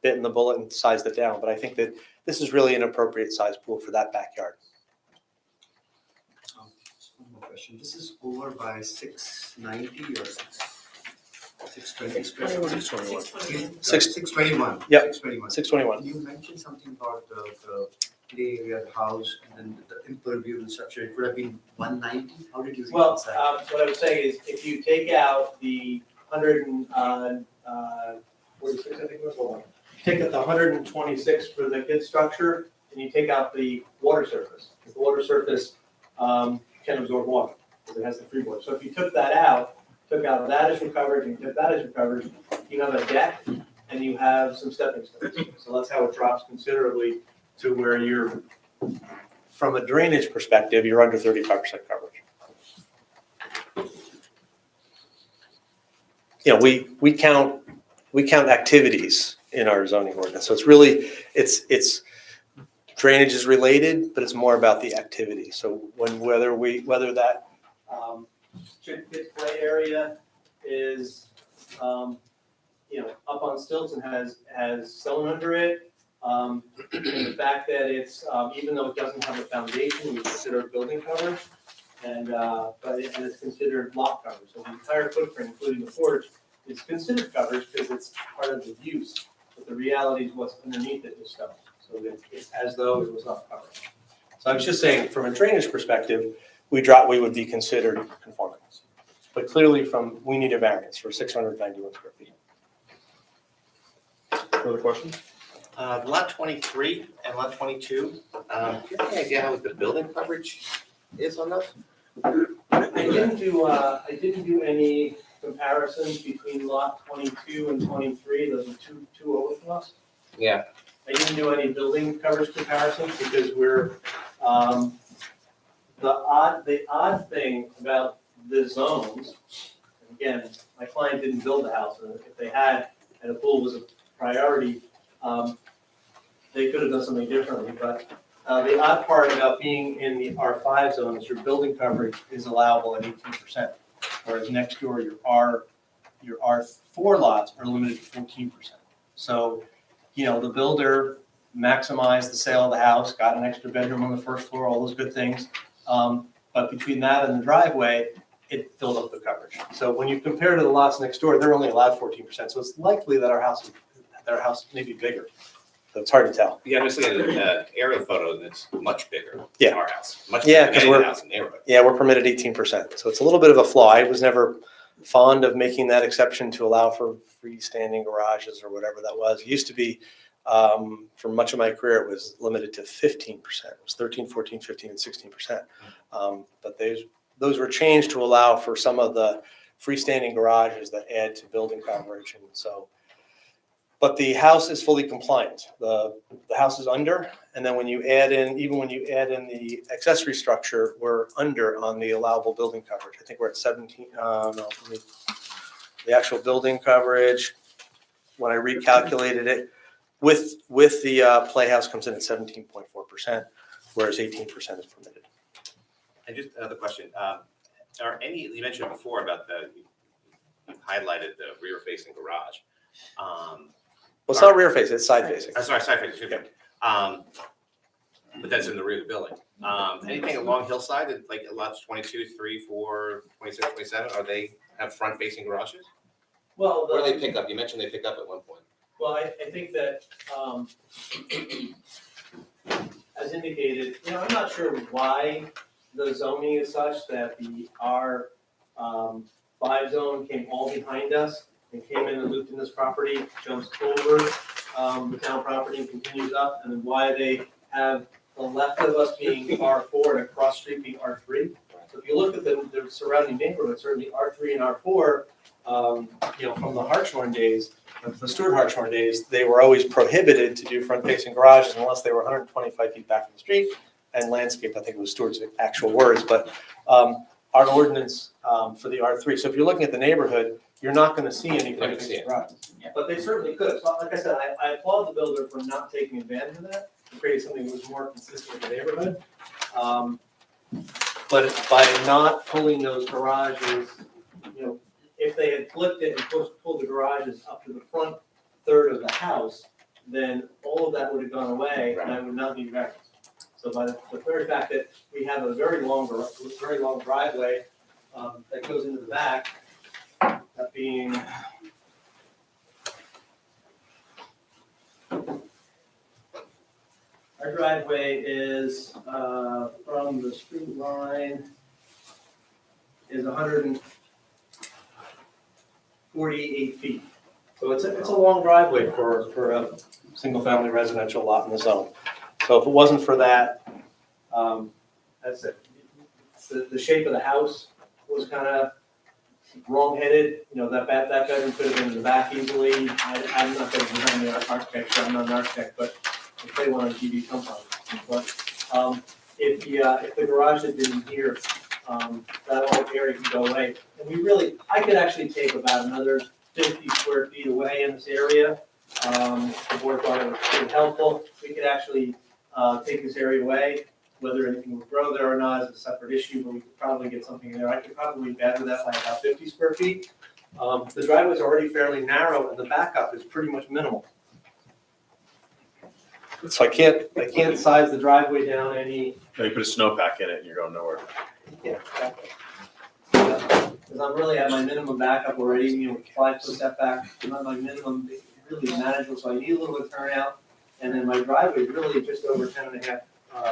bitten the bullet and sized it down. But I think that this is really an appropriate size pool for that backyard. One more question. This is over by 690 or 620 square feet? 621. 621. Yep. 621. 621. You mentioned something about the play area, the house, and then the impervious structure. It would have been 190. How did you Well, reconcile? what I would say is if you take out the 146, I think it was, hold on. Take out the 126 for the kid structure, and you take out the water surface. The water surface can absorb water because it has the freeboard. So if you took that out, took out that as your coverage, and took that as your coverage, you have a deck and you have some stepping stones. So that's how it drops considerably to where you're, from a drainage perspective, you're under 35% coverage. We count activities in our zoning ordinance. So it's really, it's drainage is related, but it's more about the activity. So whether that kids play area is, up on stilts and has stone under it, and the fact that it's, even though it doesn't have a foundation, we consider it building coverage, and it's considered lot coverage. So the entire footprint, including the porch, is considered coverage because it's part of the use. But the reality is what's underneath it is stone. So it's as though it was not covered. So I was just saying, from a drainage perspective, we would be considered conforming. But clearly we need a variance for 691 square feet. Further questions? Lot 23 and lot 22, do you have any idea how the building coverage is on those? I didn't do any comparisons between lot 22 and 23. Those are two overflows. Yeah. I didn't do any building coverage comparisons because the odd thing about the zones, again, my client didn't build the house, and if they had, and a pool was a priority, they could have done something differently. But the odd part about being in the R5 zone is your building coverage is allowable at 18%, whereas next door your R4 lots are limited to 14%. So, the builder maximized the sale of the house, got an extra bedroom on the first floor, all those good things. But between that and the driveway, it filled up the coverage. So when you compare to the lots next door, they're only allowed 14%. So it's likely that our house may be bigger. So it's hard to tell. Yeah, I'm just looking at the aerial photo, and it's much bigger Yeah. than our house. Much Yeah, bigger 'cause than we're- any house in the neighborhood. Yeah, we're permitted 18%. So it's a little bit of a flaw. I was never fond of making that exception to allow for freestanding garages or whatever that was. It used to be, for much of my career, it was limited to 15%. It was 13, 14, 15, and 16%. But those were changed to allow for some of the freestanding garages that add to building coverage. And so, but the house is fully compliant. The house is under, and then when you add in the accessory structure, we're under on the allowable building coverage. I think we're at 17, the actual building coverage, when I recalculated it, with the playhouse comes in at 17.4%, whereas 18% is permitted. And just another question, you mentioned before about you highlighted the rear facing garage. Well, it's not rear facing, it's side facing. Sorry, side facing, excuse me. but that's in the rear of the building. Anything along Hillside, like lots 22, 3, 4, 26, 27, are they have front-facing garages? Well, Or they pick up, you mentioned they pick up at one point. Well, I think that, as indicated, I'm not sure why the zoning is such that the R5 zone came all behind us and came in and looped in this property, jumps over the town property and continues up, and then why they have the left of us being R4 and across street being R3. So if you look at the surrounding neighborhood, certainly R3 and R4, from the Hartshorn days, the Stuart Hartshorn days, they were always prohibited to do front-facing garages unless they were 125 feet back from the street and landscaped. I think it was Stuart's actual words, but our ordinance for the R3. So if you're looking at the neighborhood, you're not going to see any Not gonna see front-facing it. garages. But they certainly could. So like I said, I applaud the builder for not taking advantage of that, to create something that was more consistent with the neighborhood. But by not pulling those garages, if they had flipped it and pulled the garages up to the front third of the house, then all of that would have gone away and I would not need variance. So by the very fact that we have a very long driveway that goes into the back, that being our driveway is from the street line is 148 feet. So it's a long driveway for a single-family residential lot in the zone. So if it wasn't for that, that's it. The shape of the house was kind of wrong-headed. That bedroom could have been in the back easily. I'm not going to design the architecture. I'm not an architect, but I play one on TV sometimes. But if the garage had been here, that whole area could go away. And I could actually take about another 50 square feet away in this area. The board thought it was pretty helpful. We could actually take this area away. Whether anything would grow there or not is a separate issue, but we could probably get something there. I could probably better that by about 50 square feet. The driveway is already fairly narrow and the backup is pretty much minimal. So I can't size the driveway down any. No, you put a snowpack in it and you're going nowhere. Yeah, exactly. Because I'm really at my minimum backup already, 5 foot setback, not my minimum, really manageable, so I need a little bit of turnout. And then my driveway is really just over 10.5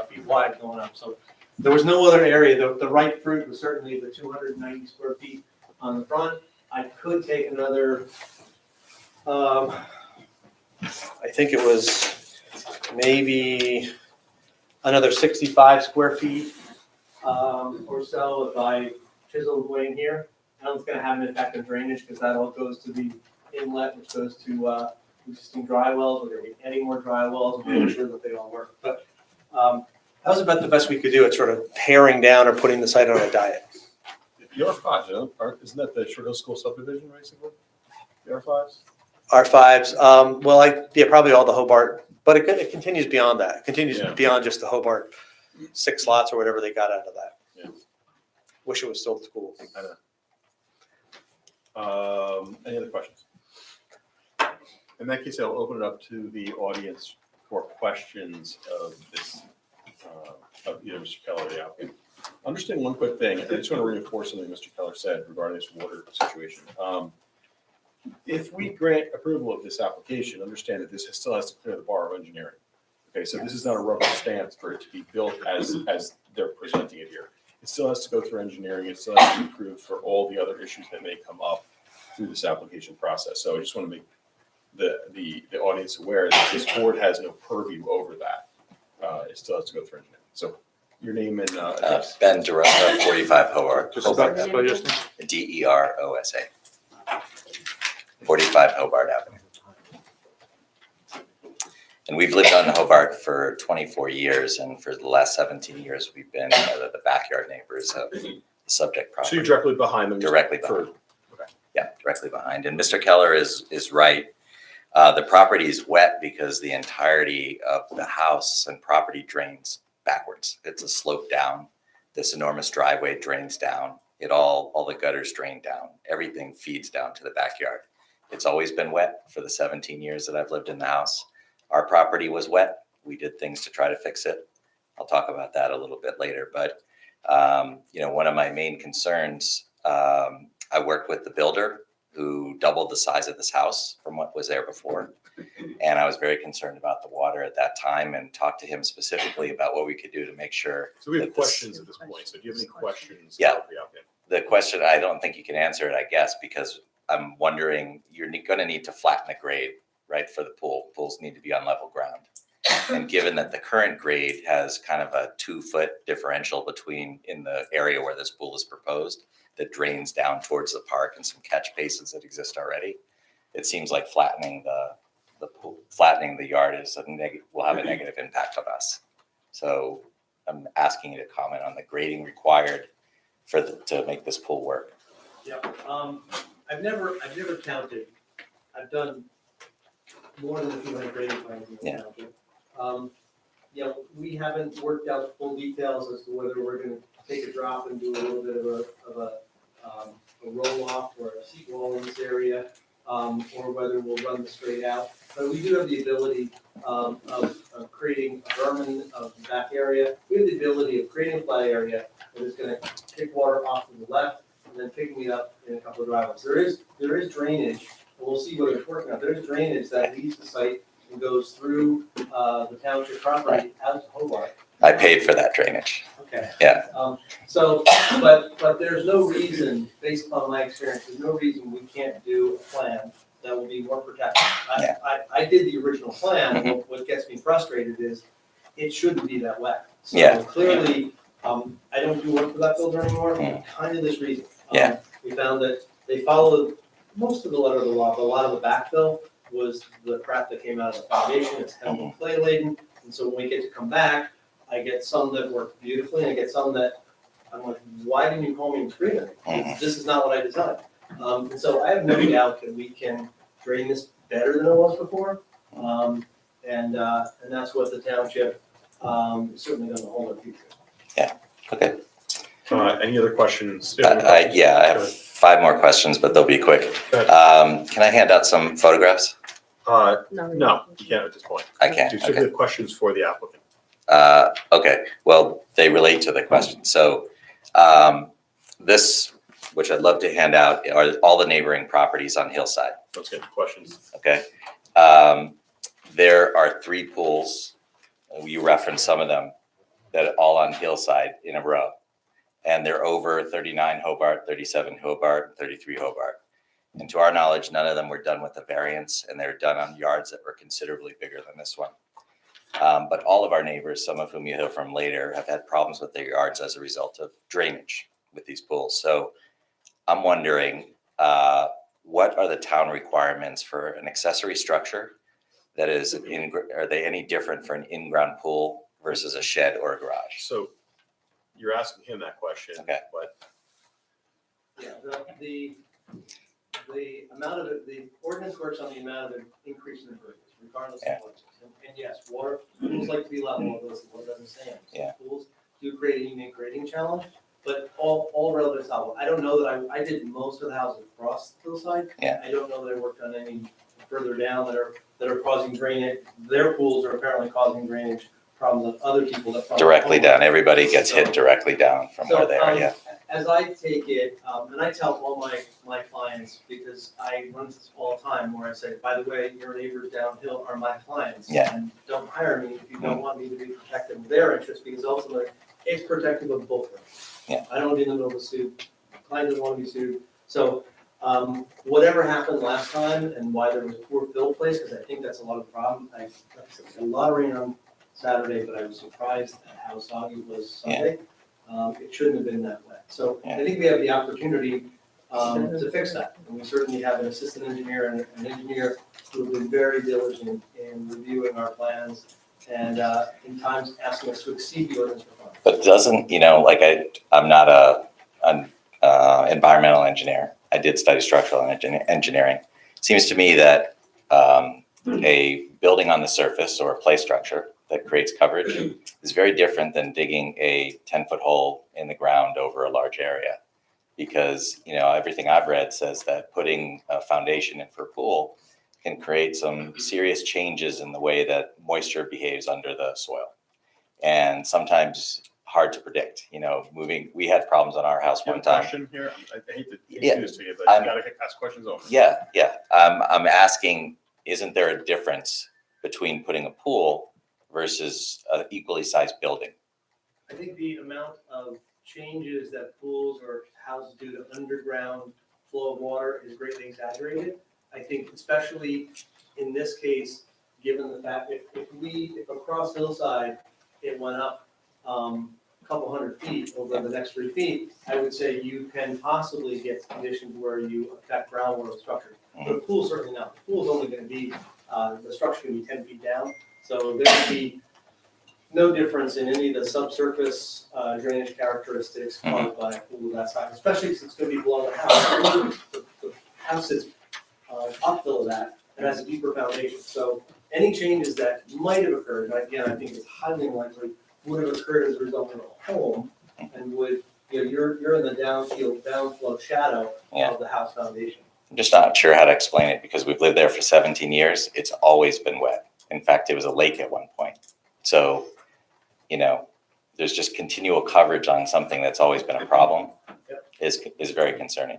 feet wide going up. So there was no other area. The right fruit was certainly the 290 square feet on the front. I could take another, I think it was maybe another 65 square feet or so if I chiseled away in here. I know it's going to have an effect on drainage because that all goes to the inlet, which goes to existing dry wells. We're going to be adding more dry wells and making sure that they all work. But that was about the best we could do at sort of paring down or putting the site on a diet. The R5, isn't that the Short Hill School subdivision, basically? The R5s? R5s, probably all the Hobart, but it continues beyond that. It continues beyond just the Hobart 6 slots or whatever they got out of that. Yeah. Wish it was still the school. I know. Any other questions? In that case, I'll open it up to the audience for questions of this, of either Mr. Keller or the applicant. Understand one quick thing. I just want to reinforce something Mr. Keller said regarding this water situation. If we grant approval of this application, understand that this still has to clear the bar of engineering. Okay, so this is not a rubber stamp for it to be built as they're presenting it here. It still has to go through engineering. It still has to be approved for all the other issues that may come up through this application process. So I just want to make the audience aware that this board has no purview over that. It still has to go through engineering. So your name and address. Ben DeRosa, 45 Hobart. Just spell your name. DEROSA. 45 Hobart Avenue. And we've lived on Hobart for 24 years, and for the last 17 years, we've been the backyard neighbors of the subject property. So you're directly behind them? Directly behind. Yeah, directly behind. And Mr. Keller is right. The property is wet because the entirety of the house and property drains backwards. It's a slope down. This enormous driveway drains down. All the gutters drain down. Everything feeds down to the backyard. It's always been wet for the 17 years that I've lived in the house. Our property was wet. We did things to try to fix it. I'll talk about that a little bit later. But, one of my main concerns, I worked with the builder who doubled the size of this house from what was there before. And I was very concerned about the water at that time and talked to him specifically about what we could do to make sure. So we have that this- questions at this point. So do you have any questions? Yeah. about the applicant? The question, I don't think you can answer it, I guess, because I'm wondering, you're going to need to flatten the grade, right, for the pool. Pools need to be on level ground. And given that the current grade has kind of a 2-foot differential between in the area where this pool is proposed that drains down towards the park and some catch basins that exist already, it seems like flattening the pool, flattening the yard is will have a negative impact on us. So I'm asking you to comment on the grading required to make this pool work. Yeah, I've never counted. I've done more than a few hundred grading plans in the Yeah. township. We haven't worked out full details as to whether we're gonna take a drop and do a little bit of a roll off or a seat wall in this area, or whether we'll run this straight out. But we do have the ability of creating a berm of the back area. We have the ability of creating a flat area that is gonna kick water off to the left and then picking it up in a couple of driveways. There is drainage, and we'll see whether it's working out. There's drainage that leaves the site and goes through the township property out to Hobart. I paid for that drainage. Okay. Yeah. But there's no reason, based upon my experience, there's no reason we can't do a plan that will be more protective. Yeah. I did the original plan, and what gets me frustrated is it shouldn't be that wet. Yeah. So clearly, I don't do work for that builder anymore, for kind of this reason. Yeah. We found that they followed most of the letter of the law, but a lot of the backfill was the crap that came out of the foundation, it's heavily clay laden, and so when we get to come back, I get some that work beautifully, and I get some that, I'm like, why didn't you call me and screen it? This is not what I designed. And so I have no doubt that we can drain this better than it was before. And that's what the township is certainly gonna hold in the future. Okay. Any other questions? I have 5 more questions, but they'll be quick. Go ahead. Can I hand out some photographs? No, you can't at this point. I can't. Do you still Okay. have questions for the applicant? Okay, well, they relate to the question. So this, which I'd love to hand out, are all the neighboring properties on Hillside, Let's get the questions. okay? There are 3 pools, you referenced some of them, that are all on Hillside in a row. And they're over 39 Hobart, 37 Hobart, 33 Hobart. And to our knowledge, none of them were done with a variance, and they're done on yards that were considerably bigger than this one. But all of our neighbors, some of whom you hear from later, have had problems with their yards as a result of drainage with these pools. So I'm wondering, what are the town requirements for an accessory structure that is, are they any different for an in-ground pool versus a shed or a garage? So you're asking him that question. Okay. But Yeah, the amount of it, the ordinance works on the amount of increase in impervious, regardless of what it is. And yes, pools like to be level, although the law doesn't say it. Yeah. Pools do create a unique grading challenge, but all relative to level. I don't know that I did most of the houses across the hillside. Yeah. I don't know that I worked on any further down that are causing drainage. Their pools are apparently causing drainage problems of other people that. Directly down, everybody gets hit directly down from where they are, yeah. As I take it, and I tell all my clients, because I run this all the time, where I say, by the way, your neighbors downhill are my clients. Yeah. And don't hire me if you don't want me to be protective of their interests, because ultimately, it's protective of both of them. Yeah. I don't want to be in the middle of a suit, client doesn't want to be sued. So, whatever happened last time and why there was poor fill place, because I think that's a lot of the problem. I a lot of rain on Saturday, but I was surprised at how soggy it was Sunday. It shouldn't have been that wet. So I think we have the opportunity to fix that. And we certainly have an assistant engineer and an engineer who have been very diligent in reviewing our plans and in times asking us to exceed the ordinance requirements. But doesn't, I'm not an environmental engineer. I did study structural engineering. It seems to me that a building on the surface or a play structure that creates coverage is very different than digging a 10-foot hole in the ground over a large area. Because, everything I've read says that putting a foundation in for a pool can create some serious changes in the way that moisture behaves under the soil. and sometimes hard to predict, moving, we had problems on our house You one have a time. question here? I hate to Yeah. do this to you, but you gotta ask questions over. Yeah, yeah. I'm asking, isn't there a difference between putting a pool versus an equally sized building? I think the amount of changes that pools or houses do to underground flow of water is greatly exaggerated. I think especially in this case, given the fact if across hillside, it went up a couple hundred feet over the next 3 feet, I would say you can possibly get conditions where you affect groundwater structure. But a pool certainly not. The pool's only gonna be, the structure can be 10 feet down, so there would be no difference in any of the subsurface drainage characteristics caused by a pool of that size, especially since it's gonna be below the house. The house is uphill of that and has a deeper foundation. So any changes that might have occurred, and again, I think it's highly unlikely, would have occurred as a result of a home and would, you're in the downflow shadow of the house foundation. I'm just not sure how to explain it because we've lived there for 17 years. It's always been wet. In fact, it was a lake at one point. So, there's just continual coverage on something that's always been a problem is very concerning.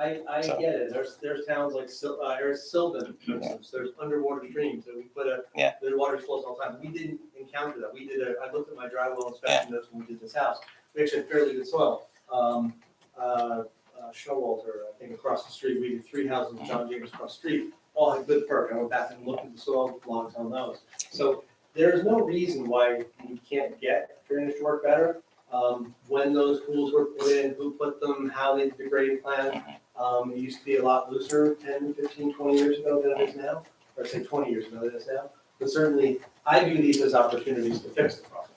I get it. There's towns like Sylvan, for instance, there's underwater streams, so we put the water flows all the time. We didn't encounter that. I looked at my drywall inspection notes when we did this house. We actually had fairly good soil. Showalter, I think across the street, we did 3 houses with John James across the street, all had good perk. I went back and looked at the soil logs on those. So there's no reason why we can't get drainage to work better. When those pools were put in, who put them, how they did the grading plan. It used to be a lot looser 10, 15, 20 years ago than it is now, or say 20 years ago than it is now. But certainly, I view these as opportunities to fix the problem.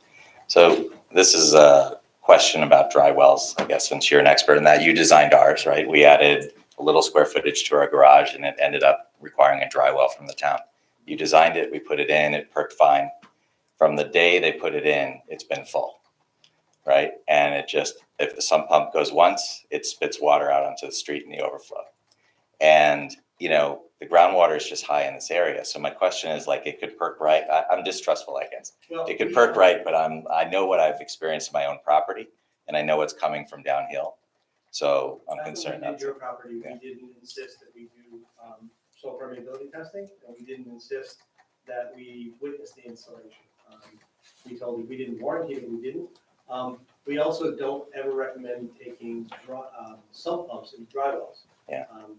So this is a question about dry wells, I guess, since you're an expert in that. You designed ours, right? We added a little square footage to our garage and it ended up requiring a dry well from the town. You designed it, we put it in, it perked fine. From the day they put it in, it's been full, right? And it just, if the sump pump goes once, it spits water out onto the street in the overflow. And, the groundwater is just high in this area. So my question is it could perk right. I'm distrustful, I guess. Well, It could perk right, but I know what I've experienced in my own property and I know what's coming from downhill. So I'm concerned. When we did your property, we didn't insist that we do soil permeability testing, and we didn't insist that we witness the installation. We told you we didn't warranty it, we didn't. We also don't ever recommend taking sump pumps in dry wells.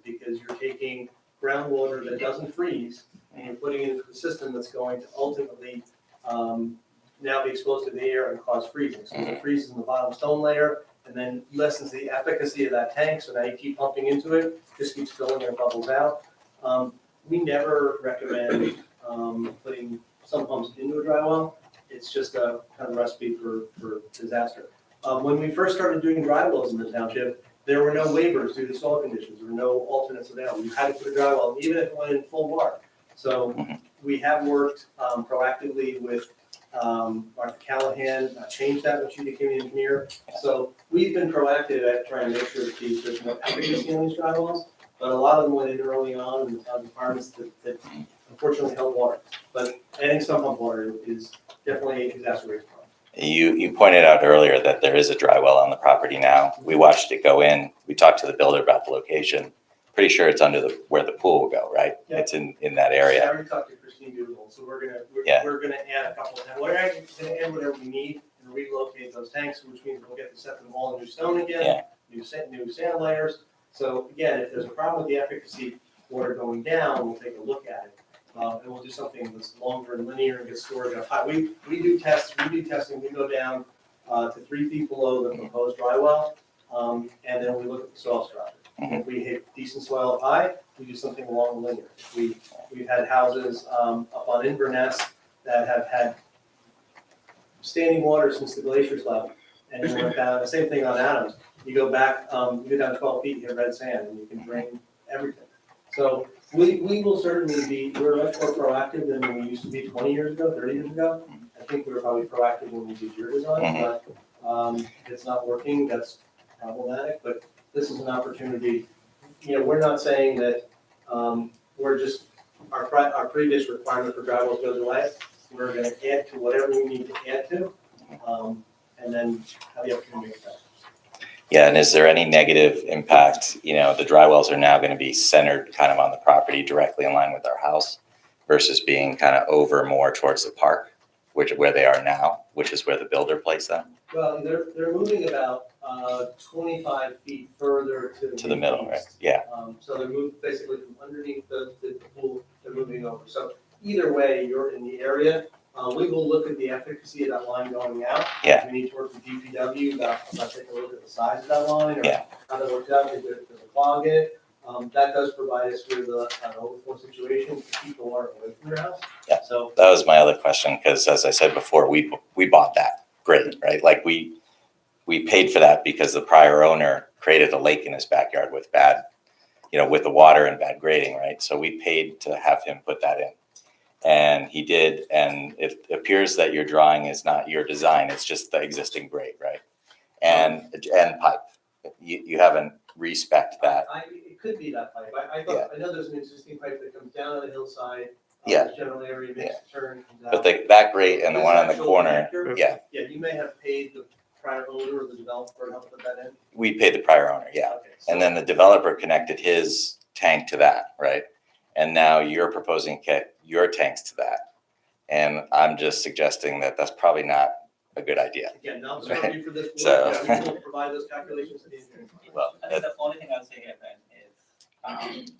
Because you're taking groundwater that doesn't freeze and you're putting it into a system that's going to ultimately now be exposed to the air and cause freezing. So it freezes in the bottom stone layer and then lessens the efficacy of that tank. So now you keep pumping into it, just keeps filling and bubbles out. We never recommend putting sump pumps into a dry well. It's just a kind of recipe for disaster. When we first started doing dry wells in the township, there were no waivers due to soil conditions. There were no alternates available. You had to put a dry well, even if it went in full water. So we have worked proactively with Martha Callahan, changed that when she became the engineer. So we've been proactive at trying to make sure that there's no efficacy on these dry wells. But a lot of them went in early on and found requirements that unfortunately held water. But adding sump pump water is definitely exacerbates the problem. You pointed out earlier that there is a dry well on the property now. We watched it go in. We talked to the builder about the location. Pretty sure it's under where the pool will go, right? Yeah. It's in that area. I already talked to Christine Doolittle, so we're gonna add a couple, and we're actually gonna add whatever we need and relocate those tanks, which means we'll get to set them all in new stone again, new sand layers. So again, if there's a problem with the efficacy water going down, we'll take a look at it. And we'll do something that's longer and linear and get storage up high. We do testing, we go down to 3 feet below the proposed dry well, and then we look at the soil structure. If we hit decent soil up high, we do something along linear. We've had houses up on Inverness that have had standing water since the glaciers left, and you went down, the same thing on Adams. You go back, you go down 12 feet, you hit red sand, and you can drain everything. So we will certainly we're much more proactive than we used to be 20 years ago, 30 years ago. I think we were probably proactive when we did your design, but if it's not working, that's problematic. But this is an opportunity. We're not saying that we're just, our previous requirement for dry wells goes away. We're going to add to whatever we need to add to. and then have the opportunity to make that. Yeah, and is there any negative impact? You know, the dry wells are now going to be centered kind of on the property directly in line with our house versus being kind of over more towards the park, where they are now, which is where the builder placed them, Well, they're moving about 25 feet further to the middle, right? east. Yeah, So they're moved basically from underneath the pool, they're moving over. So either way, you're in the area. We will look at the efficacy of that line going out. Yeah. We need to work with DPW about take a look at the size of that line or Yeah. how that works out, if there's a clog in it. That does provide us with an overflow situation to keep the water away from your house. Yeah. So that was my other question, because as I said before, we bought that grade, right? Like we paid for that because the prior owner created a lake in his backyard with bad, with the water and bad grading, right? So we paid to have him put that in. And he did, and it appears that your drawing is not your design, it's just the existing grade, right? And pipe. You haven't respec'd that. It could be that pipe. I know there's an existing pipe that comes down on the hillside. Yeah. General area, makes a turn, comes out. But that grate and the This one on the actual corner, connector, yeah, Yeah, you may have paid the prior owner or the developer to help put that in. we paid the prior owner, yeah. Okay, so- And then the developer connected his tank to that, right? And now you're proposing to connect your tanks to that. And I'm just suggesting that that's probably not a good idea. Again, not sorry for this. So- board, we will provide those calculations to the engineering. Well, I think the only thing I'll say here, Ben, is,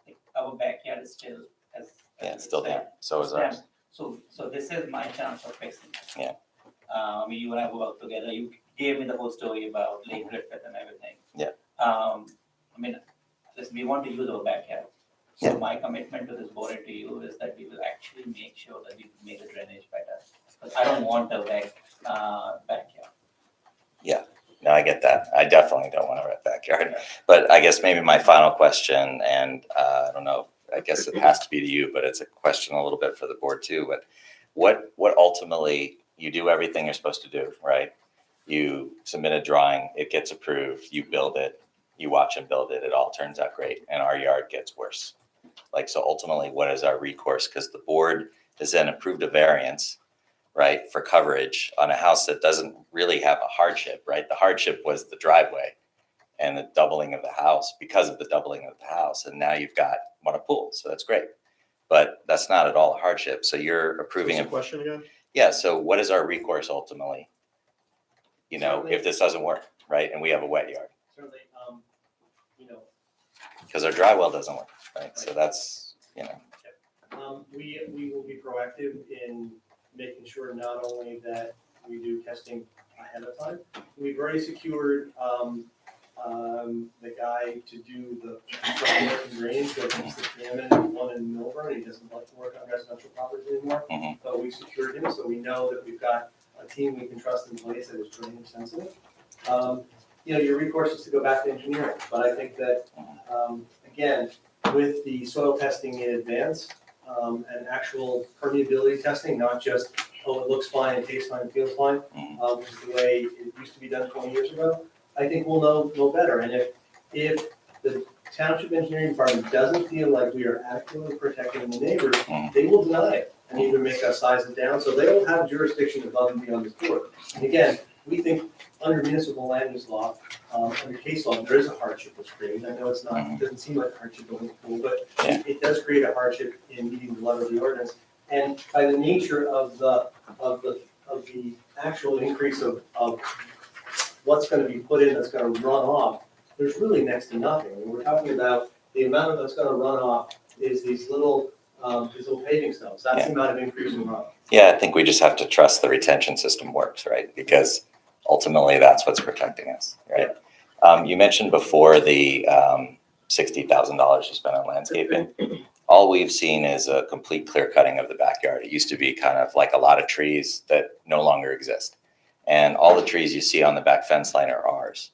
like, our backyard is still as. yeah, it's still there, so is ours. So this is my chance of fixing it. Yeah. I mean, you and I worked together, you gave me the whole story about Lake Griffith and everything. Yeah. I mean, listen, we want to use our backyard. Yeah. So my commitment to this board and to you is that we will actually make sure that we make the drainage better. Because I don't want a backyard. No, I get that. I definitely don't want a red backyard. But I guess maybe my final question, and I don't know, I guess it has to be to you, but it's a question a little bit for the board too. But what ultimately, you do everything you're supposed to do, right? You submit a drawing, it gets approved, you build it, you watch them build it, it all turns out great, and our yard gets worse. Like, so ultimately, what is our recourse? Because the board has then approved a variance, right, for coverage on a house that doesn't really have a hardship, right? The hardship was the driveway and the doubling of the house because of the doubling of the house. And now you've got one a pool, so that's great. But that's not at all a hardship. So you're approving What's a the question again? yeah, so what is our recourse ultimately? Certainly. If this doesn't work, right, and we have a wet yard, Certainly, because our dry well doesn't work, right? So that's, we will be proactive in making sure not only that we do testing ahead of time, we've already secured, the guy to do the drainage, that he's the preeminent one in Milburn, he doesn't like to work on residential properties anymore. Mhm. But we secured him, so we know that we've got a team we can trust in place that is drainage sensitive. Your recourse is to go back to engineering, but I think that, again, with the soil testing in advance, and actual permeability testing, not just, oh, it looks fine, it tastes fine, it feels fine, which is the way it used to be done 20 years ago, I think we'll know better. And if the township engineering department doesn't feel like we are adequately protecting the neighbors, they will deny it and either make us size it down, so they will have jurisdiction above and beyond this board. And again, we think under municipal land use law, under case law, there is a hardship that's created. I know it's not, it doesn't seem like a hardship going to pool, but it does create a hardship in meeting the letter of the ordinance. And by the nature of the actual increase of what's gonna be put in that's gonna run off, there's really next to nothing. When we're talking about the amount that's gonna run off is these little paving stones. That's the amount of increase in runoff. yeah, I think we just have to trust the retention system works, right? Because ultimately, that's what's protecting us, right? You mentioned before the $60,000 you spent on landscaping. All we've seen is a complete clear cutting of the backyard. It used to be kind of like a lot of trees that no longer exist. And all the trees you see on the back fence line are ours.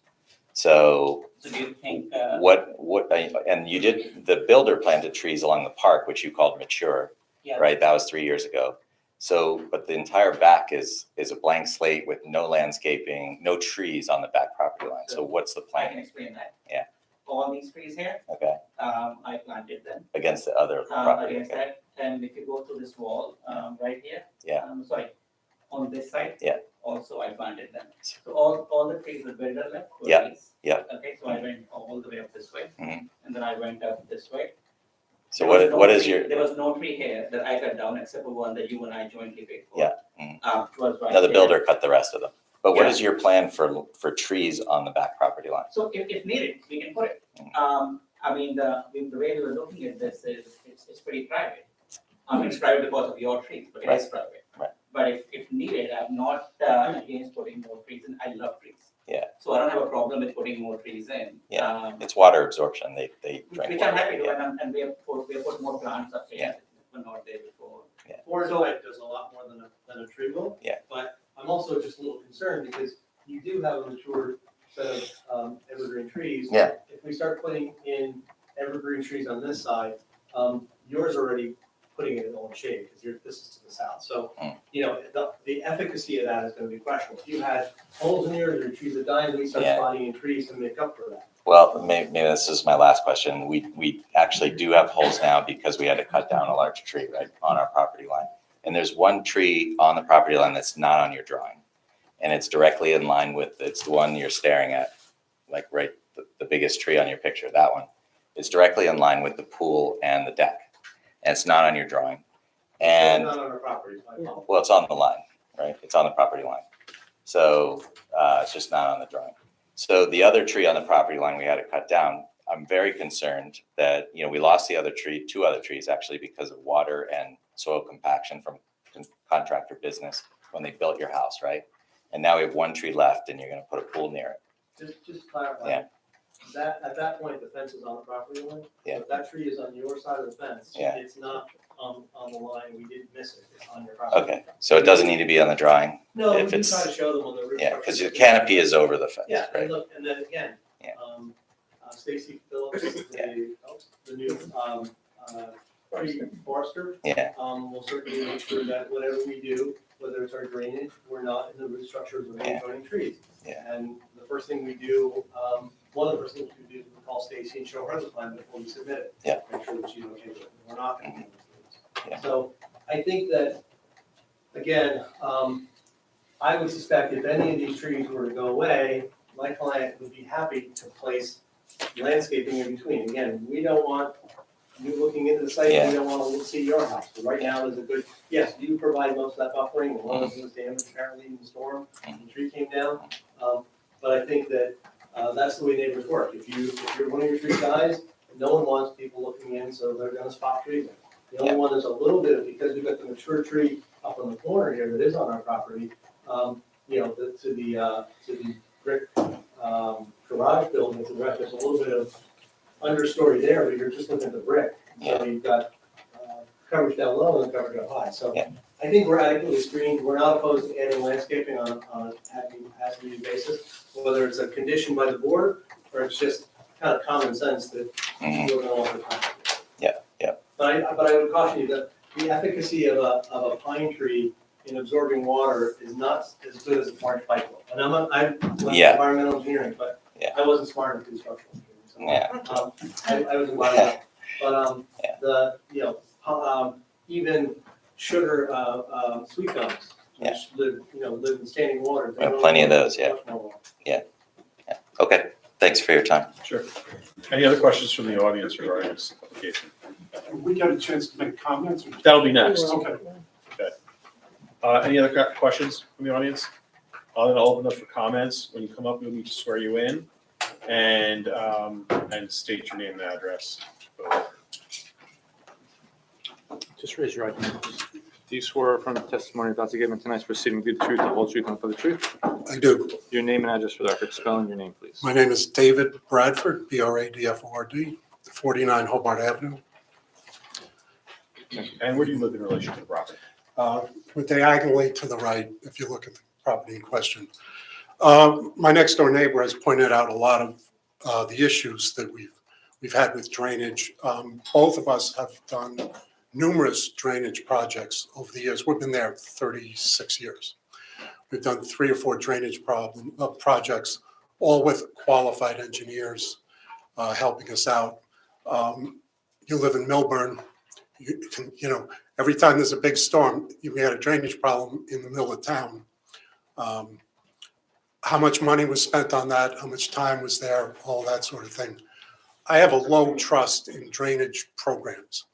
So So do you think, and you did, the builder planted trees along the park, which you called mature, yeah, right? That was 3 years ago. So, but the entire back is a blank slate with no landscaping, no trees on the back property line. So what's the I can plan? explain that. Yeah. All these trees here, Okay, I planted them. against the other property, Against okay. that, and if you go to this wall, right here. Yeah. Sorry, on this side. Yeah. also I planted them. So all the trees, the builder left were Yeah, trees. yeah. Okay, so I went all the way up this way, Mhm. and then I went up this way. So There was what no is tree- your, There was no tree here that I cut down except for one that you and I jointly paid for. Yeah, mhm. Was right no, the here. builder cut the rest of them. But what Yeah. is your plan for trees on the back property line? So if needed, we can put it. I mean, the way we were looking at this is, it's pretty private. I mean, it's private because of your trees, but it is private. Right. But if needed, I'm not against putting more trees in. I love trees. Yeah. So I don't have a problem with putting more trees in. Yeah. It's water absorption, they drink Which I'm water. happy to, Yeah. and we have put more plants up here, but not there before. Forest Life does a lot more than a tree will. Yeah. But I'm also just a little concerned because you do have a mature set of evergreen trees. Yeah. If we start putting in evergreen trees on this side, yours already putting it in all shade because this is to the south. So, you know, the efficacy of that is going to be questionable. If you had holes in yours or trees that die, then we start Yeah. spotting in trees to make up for that. Well, maybe this is my last question. We actually do have holes now because we had to cut down a large tree, right, on our property line. And there's one tree on the property line that's not on your drawing. And it's directly in line with, it's the one you're staring at, like right, the biggest tree on your picture, that one. It's directly in line with the pool and the deck. And it's not on your drawing. And, Not on our property, I apologize. well, it's on the line, right? It's on the property line. So it's just not on the drawing. So the other tree on the property line we had to cut down, I'm very concerned that, you know, we lost the other tree, 2 other trees actually because of water and soil compaction from contractor business when they built your house, right? And now we have 1 tree left and you're gonna put a pool near it. Just clarify. Yeah. That, at that point, the fence is on the property line. Yeah. If that tree is on your side of the fence, Yeah. it's not on the line, we didn't miss it, it's on your property. Okay, so it doesn't need to be on the drawing? No, we If do it's- try to show them on the roof. Yeah, because structure. your canopy is over the fence, Yeah, right? and look, and then again, Yeah. Stacy Phillips, Yeah. the new, tree forester, Yeah, will certainly make sure that whatever we do, whether it's our drainage, we're not in the root structures of any joining trees. Yeah. And the first thing we do, one of the first things we do is we call Stacy and show her the plan before we submit it. Yeah. Make sure that she's okay with it. We're not going to do Yeah. this. So I think that, again, I would suspect if any of these trees were to go away, my client would be happy to place landscaping in between. Again, we don't want you looking into the site, Yeah. we don't want to see your house. But right now is a good, yes, you provide most of that buffering, and one of them was damaged apparently in the storm, the tree came down. But I think that, that's the way neighbors work. If one of your trees dies, no one wants people looking in, so they're gonna spot trees. The only one that's a little bit, because we've got the mature tree up on the corner here that is on our property, you know, to the brick, garage building, to the rest, there's a little bit of understory there, but you're just looking at the brick. So you've got, coverage down low and coverage up high, so. Yeah. I think we're adequately screened, we're not opposed to adding landscaping on an as-needed basis, whether it's a condition by the board, or it's just kind of common sense that Mhm. we're gonna want the time. Yeah, yeah. But I would caution you that the efficacy of a pine tree in absorbing water is not as good as a large pipe. And I'm Yeah. environmental engineering, but Yeah. I wasn't smart in construction. So, Yeah. I was environmental, but, Yeah. the, you know, even sugar, sweet gums, which live in standing water. We have plenty of those, yeah. Much more water. Okay, thanks for your time. Sure. Any other questions from the audience regarding this application? We got a chance to make comments. That'll be next. Okay. Any other questions from the audience? I'll open up for comments. When you come up, we'll need to swear you in and state your name and address. Just raise your right hand. Do you swear from the testimony about to give in tonight's proceeding to be the truth, the whole truth, and nothing but the truth? I do. Your name and address for the record. Spelling your name, please. My name is David Bradford, Bradford, 49 Hobart Avenue. And where do you live in relation to the property? We're diagonally to the right, if you look at the property in question. My next door neighbor has pointed out a lot of the issues that we've had with drainage. Both of us have done numerous drainage projects over the years. We've been there 36 years. We've done 3 or 4 drainage projects, all with qualified engineers helping us out. You live in Milburn, you know, every time there's a big storm, we had a drainage problem in the middle of town. How much money was spent on that, how much time was there, all that sort of thing. I have a low trust in drainage programs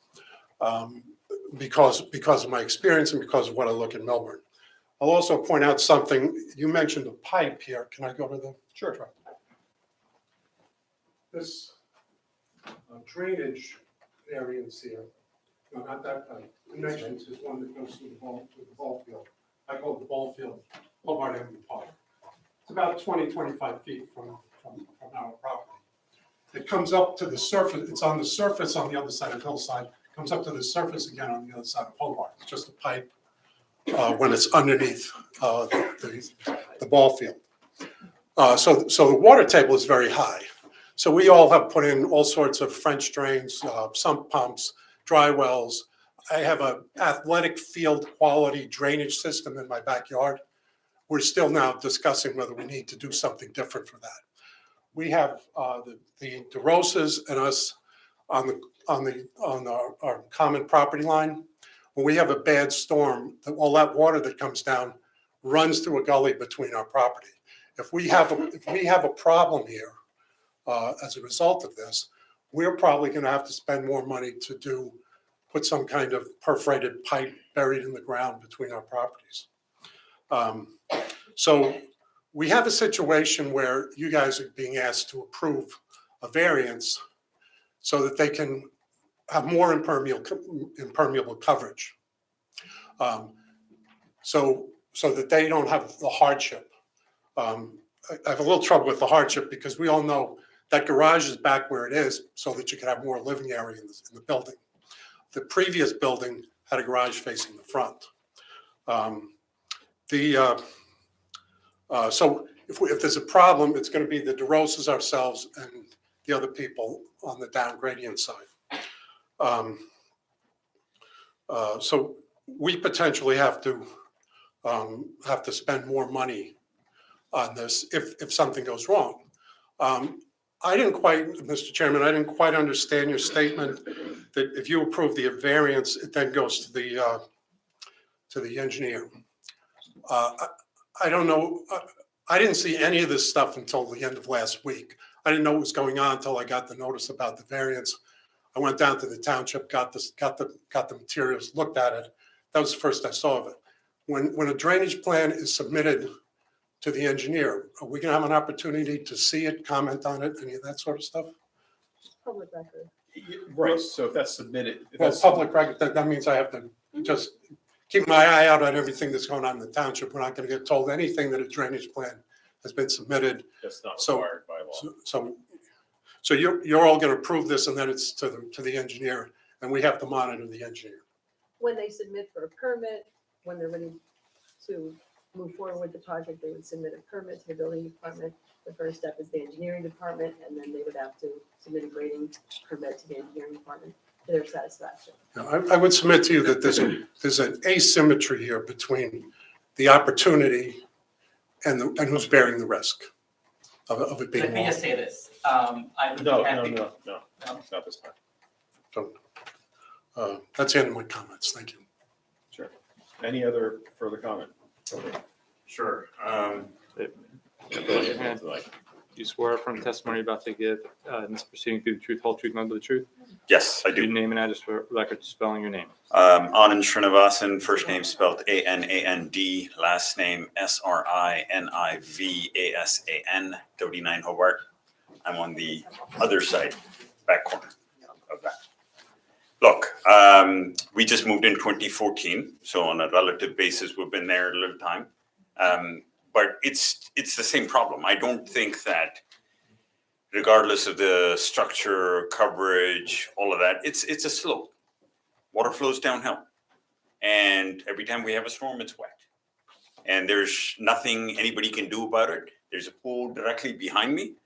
because of my experience and because of what I look in Melbourne. I'll also point out something, you mentioned a pipe here. Can I go to the? Sure. This drainage variance here, no, not that pipe. Connections is one that goes to the ball field. I call it the ball field, Hobart Avenue Park. It's about 20, 25 feet from our property. It comes up to the surface, it's on the surface on the other side of Hillside, comes up to the surface again on the other side of Hobart. It's just a pipe when it's underneath the ball field. So the water table is very high. So we all have put in all sorts of French drains, sump pumps, dry wells. I have an athletic field quality drainage system in my backyard. We're still now discussing whether we need to do something different for that. We have the DeRosas and us on our common property line. When we have a bad storm, all that water that comes down runs through a gully between our property. If we have a problem here as a result of this, we're probably going to have to spend more money to put some kind of perforated pipe buried in the ground between our properties. So we have a situation where you guys are being asked to approve a variance so that they can have more impermeable coverage. So that they don't have the hardship. I have a little trouble with the hardship because we all know that garage is back where it is so that you can have more living area in the building. The previous building had a garage facing the front. So if there's a problem, it's going to be the DeRosas, ourselves, and the other people on the down gradient side. So we potentially have to spend more money on this if something goes wrong. I didn't quite, Mr. Chairman, I didn't quite understand your statement that if you approve the variance, it then goes to the engineer. I don't know. I didn't see any of this stuff until the end of last week. I didn't know what was going on until I got the notice about the variance. I went down to the township, got the materials, looked at it. That was the first I saw of it. When a drainage plan is submitted to the engineer, are we going to have an opportunity to see it, comment on it, any of that sort of stuff? Public record. Right, so if that's submitted. Well, public record, that means I have to just keep my eye out on everything that's going on in the township. We're not going to get told anything that a drainage plan has been submitted. That's not required by law. So you're all going to approve this and then it's to the engineer and we have to monitor the engineer. When they submit for a permit, when they're ready to move forward with the project, they would submit a permit to the building department. The first step is the engineering department, and then they would have to submit a grading permit to the engineering department to their satisfaction. Now, I would submit to you that there's an asymmetry here between the opportunity and who's bearing the risk of it being Let me wrong. just say this, I would be No, happy. it's not this time. So that's the end of my comments. Thank you. Sure. Any other further comment? Sure. You swear from testimony you're about to give in this proceeding to the truth, whole truth, none but the truth? Yes, I do. Your name and address for record, spelling your name. Anand Srinivasan, first name spelled Anand, last name Srinivasan, 39 Hobart. I'm on the other side, back corner of that. Look, we just moved in 2014, so on a relative basis, we've been there a little time. But it's the same problem. I don't think that regardless of the structure, coverage, all of that, it's a slope. Water flows downhill. And every time we have a storm, it's wet. And there's nothing anybody can do about it. There's a pool directly behind me.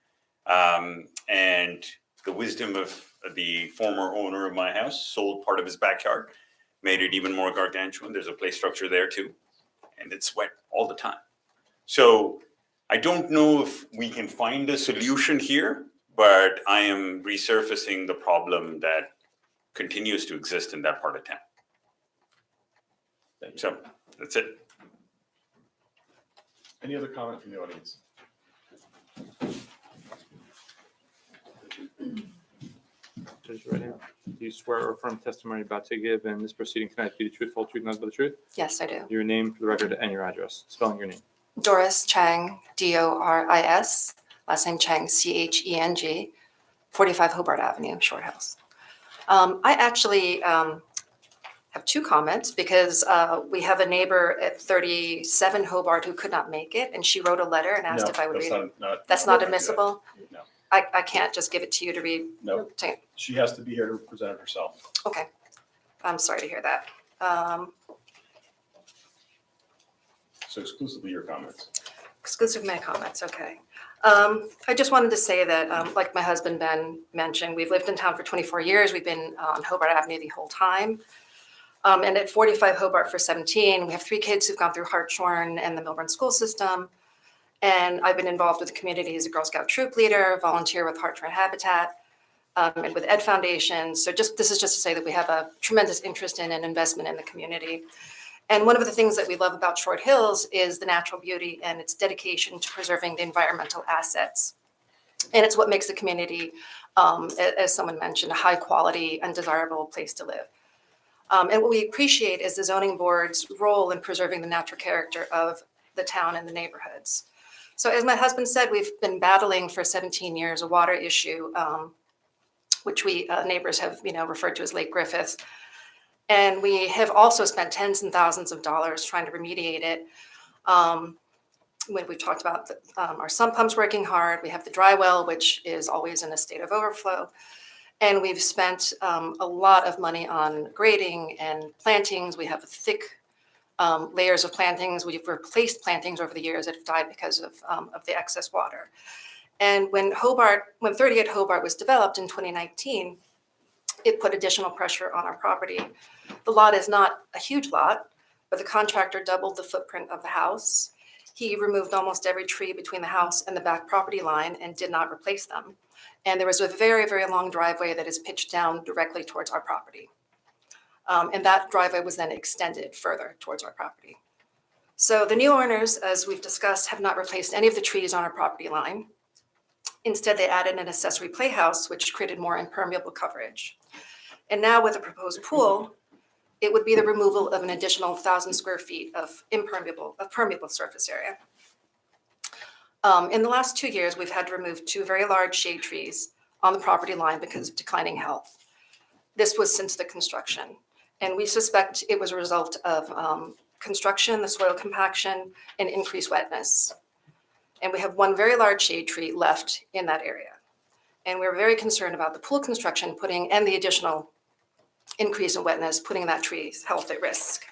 And the wisdom of the former owner of my house sold part of his backyard, made it even more gargantuan. There's a play structure there too. And it's wet all the time. So I don't know if we can find a solution here, but I am resurfacing the problem that continues to exist in that part of town. So that's it. Any other comment from the audience? Raise your right hand. Do you swear or affirm testimony you're about to give in this proceeding tonight be the truth, whole truth, and nothing but the truth? Yes, I do. Your name for the record and your address. Spelling your name. Doris Chang, Doris, last name Chang, Cheng, 45 Hobart Avenue, Short House. I actually have two comments because we have a neighbor at 37 Hobart who could not make it, and she wrote a letter and asked No, if I would that's read it. not- That's we're not gonna do that. admissible? No, I can't just give it to you to read? no. Okay. She has to be here to present it herself. Okay, I'm sorry to hear that. So exclusively your comments. Exclusive my comments, okay. I just wanted to say that, like my husband Ben mentioned, we've lived in town for 24 years. We've been on Hobart Avenue the whole time. And at 45 Hobart for 17, we have 3 kids who've gone through Hartshorn and the Milburn school system. And I've been involved with the community as a Girl Scout troop leader, volunteer with Hartshorn Habitat, and with Ed Foundation. So this is just to say that we have a tremendous interest in and investment in the community. And one of the things that we love about Short Hills is the natural beauty and its dedication to preserving the environmental assets. And it's what makes the community, as someone mentioned, a high quality and desirable place to live. And what we appreciate is the zoning board's role in preserving the natural character of the town and the neighborhoods. So as my husband said, we've been battling for 17 years a water issue, which we neighbors have, referred to as Lake Griffith. And we have also spent tens and thousands of dollars trying to remediate it. When we've talked about our sump pumps working hard, we have the dry well, which is always in a state of overflow. And we've spent a lot of money on grading and plantings. We have thick layers of plantings. We've replaced plantings over the years that have died because of the excess water. And when 38 Hobart was developed in 2019, it put additional pressure on our property. The lot is not a huge lot, but the contractor doubled the footprint of the house. He removed almost every tree between the house and the back property line and did not replace them. And there was a very, very long driveway that is pitched down directly towards our property. And that driveway was then extended further towards our property. So the new owners, as we've discussed, have not replaced any of the trees on our property line. Instead, they added an accessory playhouse, which created more impermeable coverage. And now with a proposed pool, it would be the removal of an additional 1,000 square feet of permeable surface area. In the last 2 years, we've had to remove 2 very large shade trees on the property line because of declining health. This was since the construction. And we suspect it was a result of construction, the soil compaction, and increased wetness. And we have 1 very large shade tree left in that area. And we're very concerned about the pool construction and the additional increase in wetness, putting that tree's health at risk.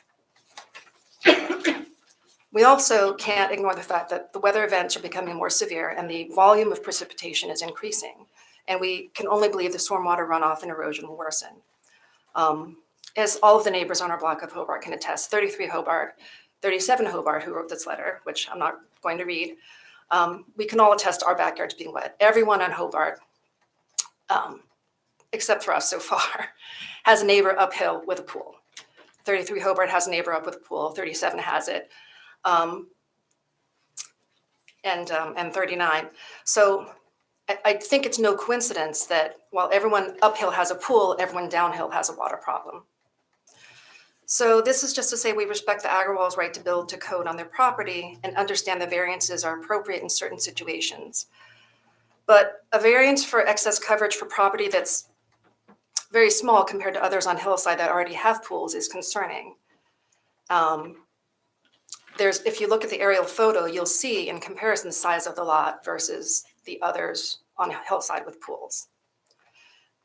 We also can't ignore the fact that the weather events are becoming more severe and the volume of precipitation is increasing. And we can only believe the stormwater runoff and erosion will worsen. As all of the neighbors on our block of Hobart can attest, 33 Hobart, 37 Hobart, who wrote this letter, which I'm not going to read, we can all attest to our backyards being wet. Everyone on Hobart, except for us so far, has a neighbor uphill with a pool. 33 Hobart has a neighbor up with a pool, 37 has it, and 39. So I think it's no coincidence that while everyone uphill has a pool, everyone downhill has a water problem. So this is just to say we respect the Agrawal's right to build to code on their property and understand the variances are appropriate in certain situations. But a variance for excess coverage for property that's very small compared to others on Hillside that already have pools is concerning. If you look at the aerial photo, you'll see in comparison the size of the lot versus the others on Hillside with pools.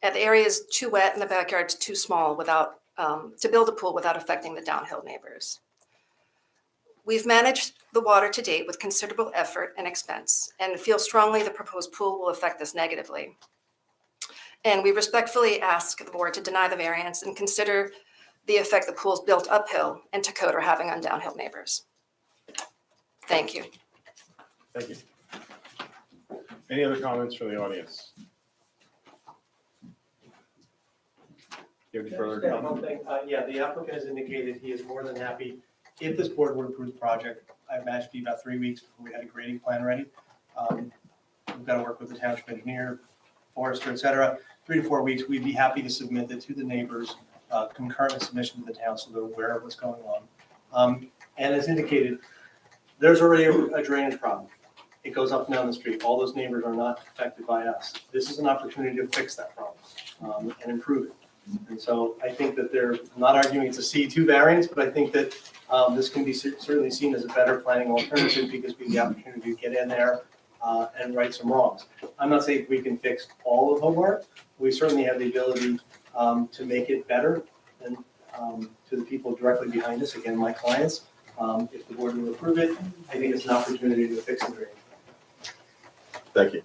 And the area is too wet and the backyard's too small to build a pool without affecting the downhill neighbors. We've managed the water to date with considerable effort and expense and feel strongly the proposed pool will affect this negatively. And we respectfully ask the board to deny the variance and consider the effect the pools built uphill and to code are having on downhill neighbors. Thank you. Thank you. Any other comments from the audience? Do you have any further Yeah, comments? one thing, the applicant has indicated he is more than happy, if this board would approve the project, I imagine it'd be about 3 weeks before we had a grading plan ready. We've got to work with the township engineer, forester, et cetera. 3 to 4 weeks, we'd be happy to submit it to the neighbors, concurrent with submission to the town so they're aware of what's going on. And as indicated, there's already a drainage problem. It goes up and down the street. All those neighbors are not affected by us. This is an opportunity to fix that problem and improve it. And so I think that I'm not arguing it's a C2 variance, but I think that this can be certainly seen as a better planning alternative because we have the opportunity to get in there and right some wrongs. I'm not saying we can fix all of Hobart. We certainly have the ability to make it better and to the people directly behind us, again, my clients. If the board will approve it, I think it's an opportunity to fix the drainage. Thank you.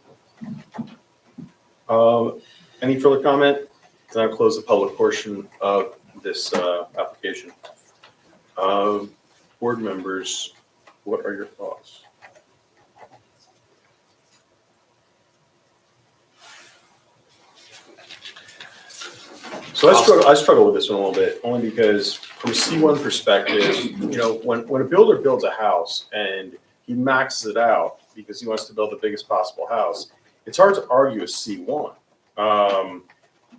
Any further comment? Then I'll close the public portion of this application. Board members, what are your thoughts? So I struggle with this one a little bit, only because from a C1 perspective, you know, when a builder builds a house and he maxes it out because he wants to build the biggest possible house, it's hard to argue a C1.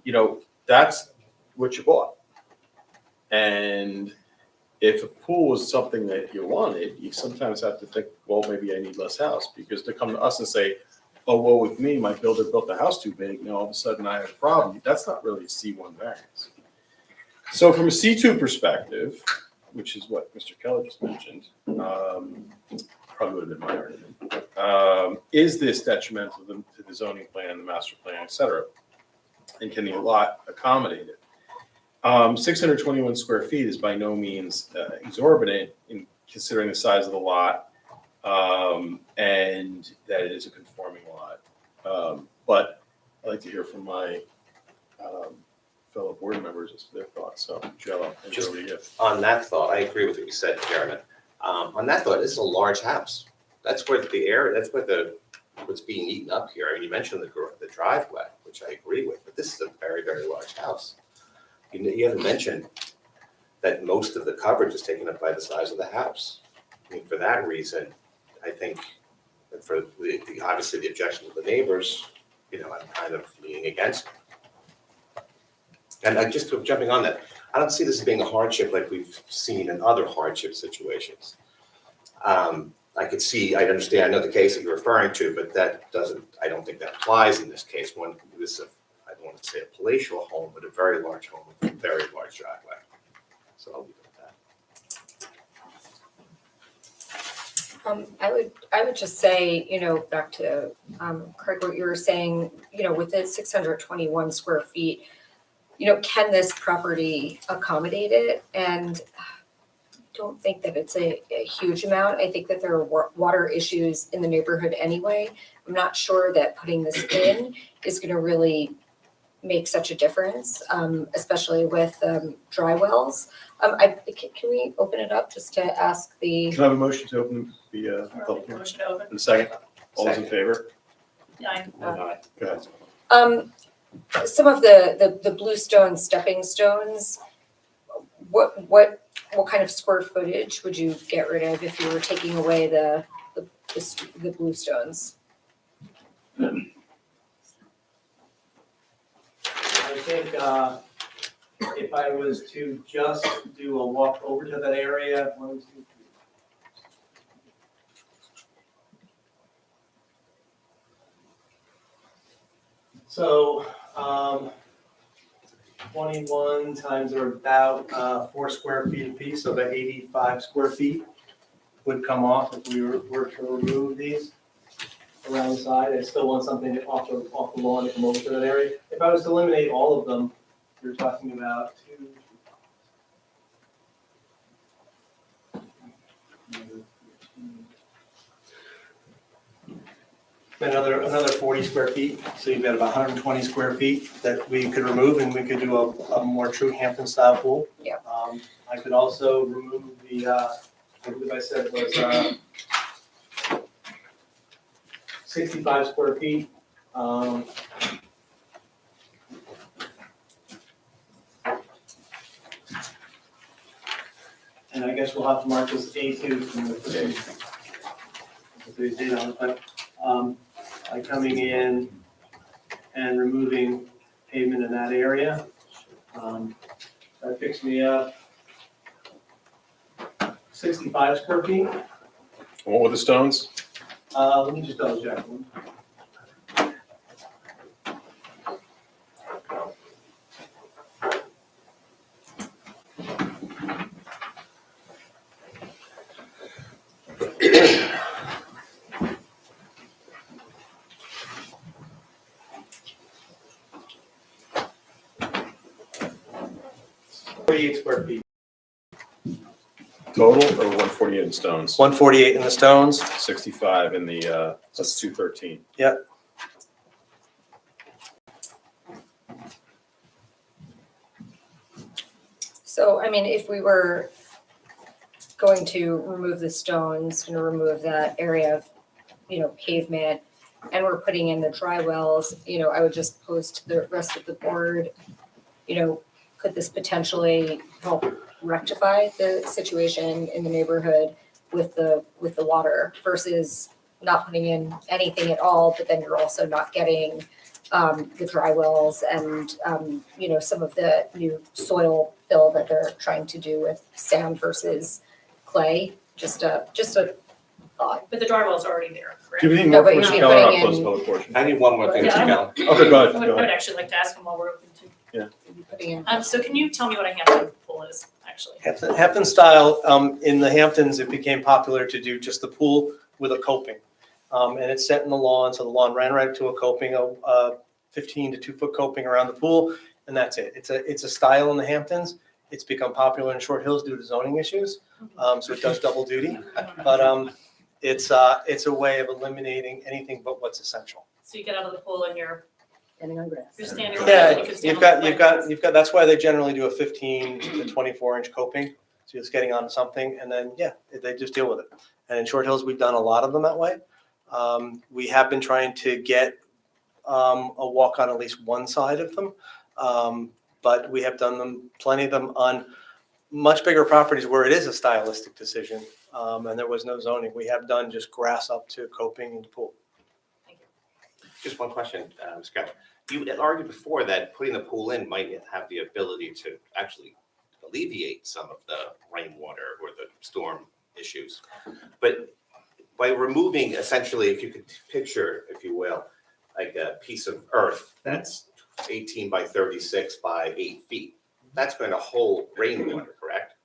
You know, that's what you bought. And if a pool was something that you wanted, you sometimes have to think, well, maybe I need less house, because to come to us and say, oh, well, with me, my builder built the house too big, now all of a sudden I have a problem. That's not really a C1 variance. So from a C2 perspective, which is what Mr. Keller just mentioned, probably would have been my argument, is this detrimental to the zoning plan, the master plan, et cetera? And can the lot accommodate it? 621 square feet is by no means exorbitant in considering the size of the lot, and that it is a conforming lot. But I'd like to hear from my fellow board members as to their thoughts. So, Joe, I'll hand it over to you. On that thought, I agree with what you said, Chairman. On that thought, this is a large house. That's where what's being eaten up here. I mean, you mentioned the driveway, which I agree with, but this is a very, very large house. You haven't mentioned that most of the coverage is taken up by the size of the house. I mean, for that reason, I think that for obviously the objection of the neighbors, you know, I'm kind of leaning against it. And just jumping on that, I don't see this as being a hardship like we've seen in other hardship situations. I understand, I know the case that you're referring to, but I don't think that applies in this case. I don't want to say a palatial home, but a very large home with a very large driveway. So I'll leave it at that. I would just say, you know, back to Craig, what you were saying, you know, with it 621 square feet, you know, can this property accommodate it? And I don't think that it's a huge amount. I think that there are water issues in the neighborhood anyway. I'm not sure that putting this in is going to really make such a difference, especially with dry wells. Can we open it up just to ask the? Can I have a motion to open the public hearing? Motion to open. In a second. All those in favor? Aye. Aye. Go ahead. Some of the bluestone stepping stones, what kind of square footage would you get rid of if you were taking away the bluestones? I think if I was to just do a walk over to that area, 1, 2, 3. So 21 times or about 4 square feet apiece, so about 85 square feet would come off if we were to remove these around the side. I still want something off the lawn to come over to that area. If I was to eliminate all of them, you're talking about 2. Another 40 square feet, so you've got about 120 square feet that we could remove, and we could do a more true Hampton style pool. Yeah. I could also remove the, I believe I said was 65 square feet. And and I guess we'll have to mark this A2 from the today's date on it, but by coming in and removing pavement in that area, that picks me up 65 square feet. What were the stones? Let me just double check. Square feet. Total or 148 in stones? 148 in the stones. 65 in the, that's 213. Yeah. So, I mean, if we were going to remove the stones, remove that area of, pavement, and we're putting in the dry wells, I would just pose to the rest of the board, could this potentially help rectify the situation in the neighborhood with the water versus not putting in anything at all, but then you're also not getting the dry wells and some of the new soil fill that they're trying to do with sand versus clay. Just a thought. But the drywall's already there, correct? Do you have anything No, more but for you'd Mr. be Keller? I'll putting close the in- public portion. I need one more thing, Yeah. Mr. Gallo. Okay, go I ahead, would, go I would ahead. actually like to ask him while we're open to. Putting in. So can you tell me what a Hampton pool is, actually? Hampton style, in the Hamptons, it became popular to do just the pool with a coping. And it's set in the lawn, so the lawn ran right to a coping, 15 to 2 foot coping around the pool, and that's it. It's a style in the Hamptons. It's become popular in Short Hills due to zoning issues, so it does double duty. But it's a way of eliminating anything but what's essential. So you get out of the pool and you're Standing on grass. standing. Yeah, you could stand on the you've got, that's why they generally do a 15 to 24 inch coping. So it's getting onto something and then, they just deal with it. And in Short Hills, we've done a lot of them that way. We have been trying to get a walk on at least one side of them. But we have done them, plenty of them on much bigger properties where it is a stylistic decision. And there was no zoning. We have done just grass up to coping and pool. Just one question, Mr. Gallo. You had argued before that putting the pool in might have the ability to actually alleviate some of the rainwater or the storm issues. But by removing, essentially, if you could picture, if you will, like a piece of earth that's 18 by 36 by 8 feet, that's going to hold rainwater, correct?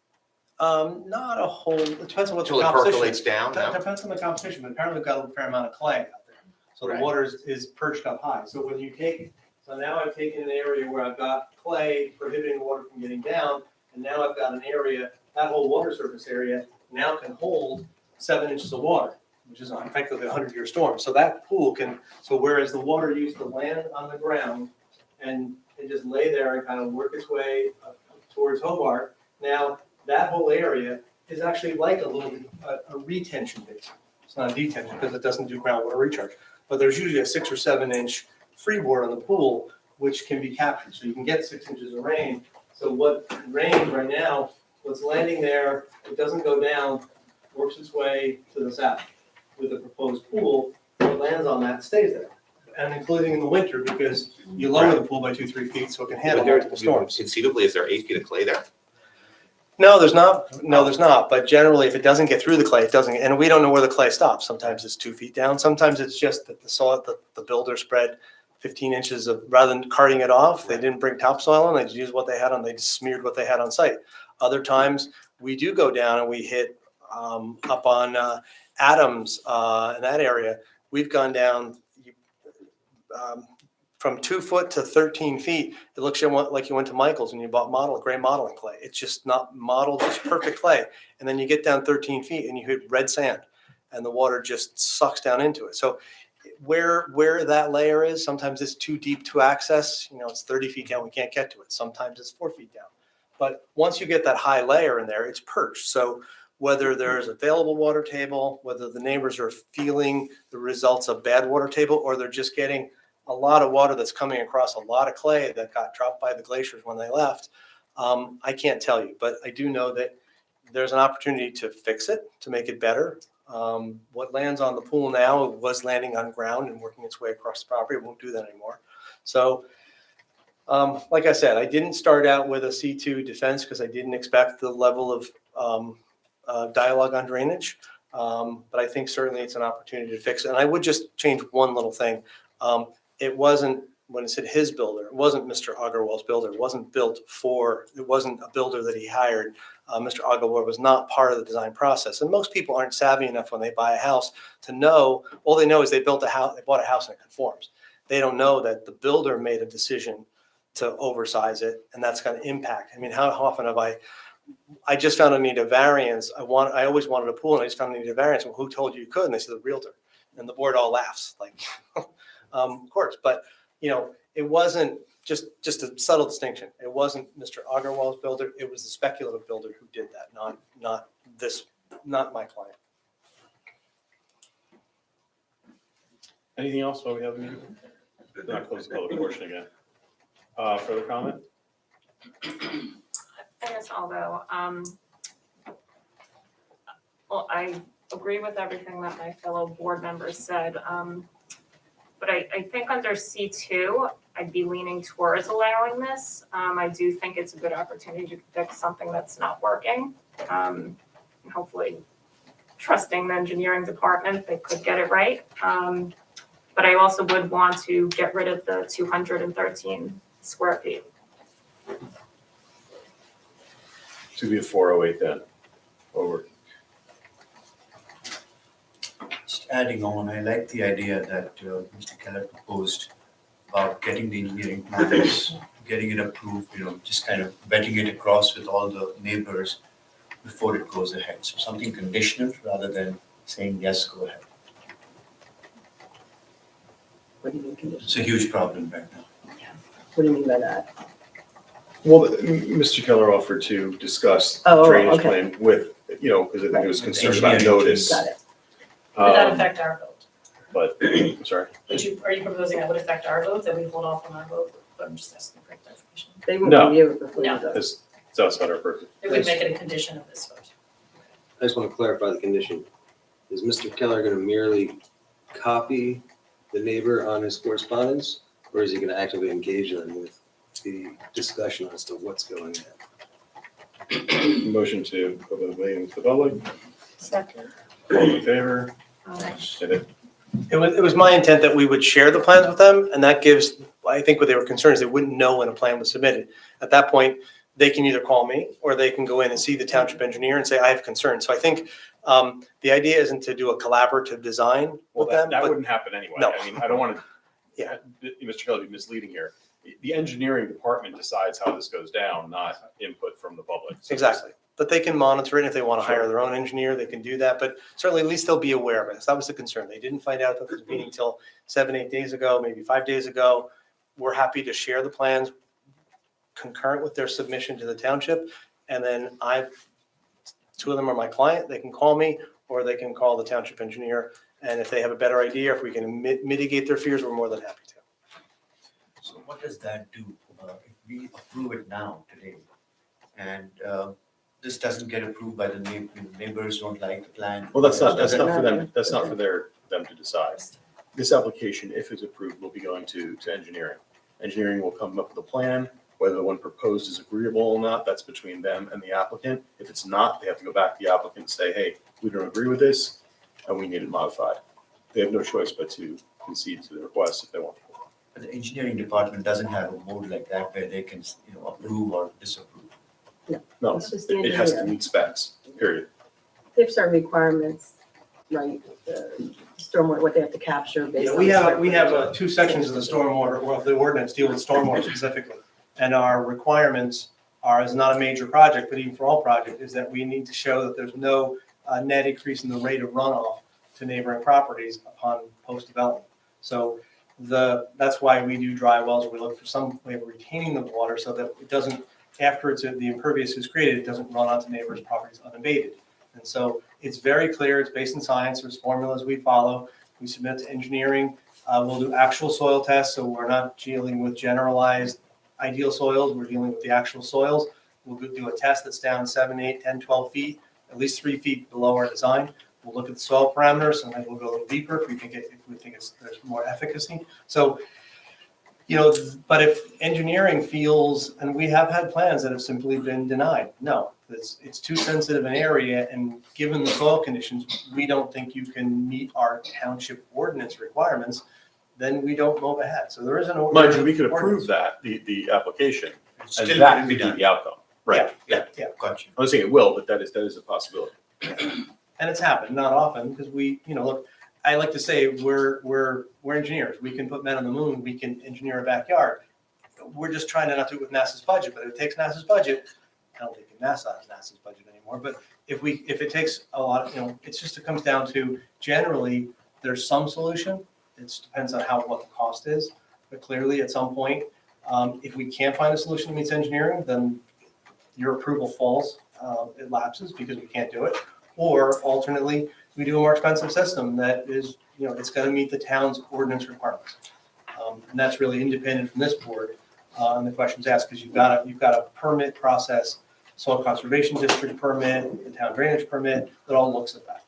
Not a whole, it depends on what the Until it composition percolates is. down, no? It depends on the composition, but apparently we've got a fair amount of clay out there. So the Right. water is perched up high. So when you take, so now I've taken an area where I've got clay prohibiting the water from getting down, and now I've got an area, that whole water surface area now can hold 7 inches of water, which is effectively a 100-year storm. So that pool can, so whereas the water used to land on the ground and just lay there and kind of work its way up towards Hobart, now that whole area is actually like a retention basin. It's not a detention because it doesn't do groundwater recharge. But there's usually a 6 or 7 inch freeboard on the pool, which can be captured. So you can get 6 inches of rain. So what rains right now, what's landing there, it doesn't go down, works its way to the south. With the proposed pool, what lands on that stays there. And including in the winter, because you lower the pool by 2-3 feet so it can handle multiple storms. Conceivably, is there 8 feet of clay there? No, there's not. No, there's not. But generally, if it doesn't get through the clay, it doesn't. And we don't know where the clay stops. Sometimes it's 2 feet down. Sometimes it's just that the soil, the builder spread 15 inches of, rather than carting it off, they didn't bring topsoil in. They just used what they had on. They just smeared what they had on site. Other times, we do go down and we hit up on Adams in that area. We've gone down from 2 foot to 13 feet. It looks like you went to Michael's and you bought gray modeling clay. It's just not modeled, it's perfect clay. And then you get down 13 feet and you hit red sand and the water just sucks down into it. So where that layer is, sometimes it's too deep to access. It's 30 feet down, we can't get to it. Sometimes it's 4 feet down. But once you get that high layer in there, it's perched. So whether there's available water table, whether the neighbors are feeling the results of bad water table, or they're just getting a lot of water that's coming across a lot of clay that got dropped by the glaciers when they left. I can't tell you, but I do know that there's an opportunity to fix it, to make it better. What lands on the pool now was landing on ground and working its way across the property. It won't do that anymore. So, like I said, I didn't start out with a C2 defense because I didn't expect the level of dialogue on drainage. But I think certainly it's an opportunity to fix it. And I would just change one little thing. It wasn't, when it said his builder, it wasn't Mr. Agarwal's builder. It wasn't it wasn't a builder that he hired. Mr. Agarwal was not part of the design process. And most people aren't savvy enough when they buy a house to know, all they know is they bought a house and it conforms. They don't know that the builder made a decision to oversize it, and that's going to impact. I mean, how often have I just found I need a variance. I always wanted a pool, and I just found I needed a variance. Well, who told you you could? And they said the realtor, and the board all laughs, like, of course. But it wasn't just a subtle distinction. It wasn't Mr. Agarwal's builder. It was the speculative builder who did that, not my client. Anything else while we have a meeting? Not close the public portion again. Further comment? I guess I'll go. Well, I agree with everything that my fellow board members said. But I think under C2, I'd be leaning towards allowing this. I do think it's a good opportunity to fix something that's not working. And hopefully, trusting the engineering department, they could get it right. But I also would want to get rid of the 213 square feet. To be a 408 then, over. Just adding on, I like the idea that Mr. Keller proposed about getting the engineering plans, getting it approved, just kind of vetting it across with all the neighbors before it goes ahead. So something conditional rather than saying, yes, go ahead. What do you mean conditional? It's a huge problem right now. What do you mean by that? Well, Mr. Keller offered to discuss the Oh, drainage okay. plan with, because I think there was Right. concern about Engineering notice. Got it. Would that Um, affect our vote? But, I'm sorry. Are you proposing that would affect our vote, that we hold off on our vote? But I'm just asking for clarification. They won't No. review it before you No. go. It's outside our purview. It would make it a condition of this vote. I just want to clarify the condition. Is Mr. Keller going to merely copy the neighbor on his correspondence, or is he going to actively engage them with the discussion as to what's going on? Motion to open the meeting to the public. Second. All in favor? Did it? It was my intent that we would share the plans with them, and that gives, I think what they were concerned is they wouldn't know when a plan was submitted. At that point, they can either call me, or they can go in and see the township engineer and say, I have concerns. So I think the idea isn't to do a collaborative design Well, with them, that but wouldn't happen anyway. No. I mean, I don't want to, Yeah. Mr. Keller, be misleading here. The engineering department decides how this goes down, not input from the public. So exactly. But they can monitor it. If they want to hire Sure. their own engineer, they can do that. But certainly, at least they'll be aware of it. So that was the concern. They didn't find out at the meeting until 7-8 days ago, maybe 5 days ago. We're happy to share the plans concurrent with their submission to the township. And then two of them are my client. They can call me, or they can call the township engineer. And if they have a better idea, if we can mitigate their fears, we're more than happy to. So what does that do? If we approve it now, today, and this doesn't get approved by the neighbors don't like the plan? Well, that's not for No. them, that's not for them to decide. This application, if it's approved, will be going to engineering. Engineering will come up with a plan, whether the one proposed is agreeable or not, that's between them and the applicant. If it's not, they have to go back to the applicant and say, hey, we don't agree with this, and we need it modified. They have no choice but to concede to the request if they want. But the engineering department doesn't have a mode like that where they can, approve or disapprove. No, It's just the it has to engineer. meet specs, period. They have certain requirements, right? The stormwater, what they have to capture based Yeah, on. we have two sections of the stormwater, well, the ordinance deal with stormwater specifically. And our requirements is not a major project, but even for all projects, is that we need to show that there's no net increase in the rate of runoff to neighboring properties upon post-development. So that's why we do dry wells, or we look for some way of retaining the water so that it doesn't, after the impervious is created, it doesn't run onto neighbors' properties unabated. And so it's very clear, it's based in science, there's formulas we follow. We submit to engineering. We'll do actual soil tests, so we're not dealing with generalized ideal soils, we're dealing with the actual soils. We'll go do a test that's down 7, 8, 10, 12 feet, at least 3 feet below our design. We'll look at the soil parameters, and then we'll go a little deeper if we think there's more efficacy. So, but if engineering feels, and we have had plans that have simply been denied, no, it's too sensitive an area, and given the soil conditions, we don't think you can meet our township ordinance requirements, then we don't move ahead. So there is an Mind you, we could ordinance. approve that, the application, and Still that couldn't be could be done. the outcome. Right. Yeah. Gotcha. I'm not saying it will, but that is a possibility. And it's happened, not often, because we, look, I like to say we're engineers. We can put men on the moon. We can engineer a backyard. We're just trying to not do it with NASA's budget, but if it takes NASA's budget, I don't think NASA has NASA's budget anymore, but if it takes a lot, it comes down to generally there's some solution. It depends on what the cost is, but clearly at some point, if we can't find a solution that meets engineering, then your approval falls, it lapses because we can't do it. Or alternately, we do a more expensive system that is, it's going to meet the town's ordinance requirements. And that's really independent from this board. And the question's asked because you've got a permit process, soil conservation district permit, the town drainage permit, that all looks at that.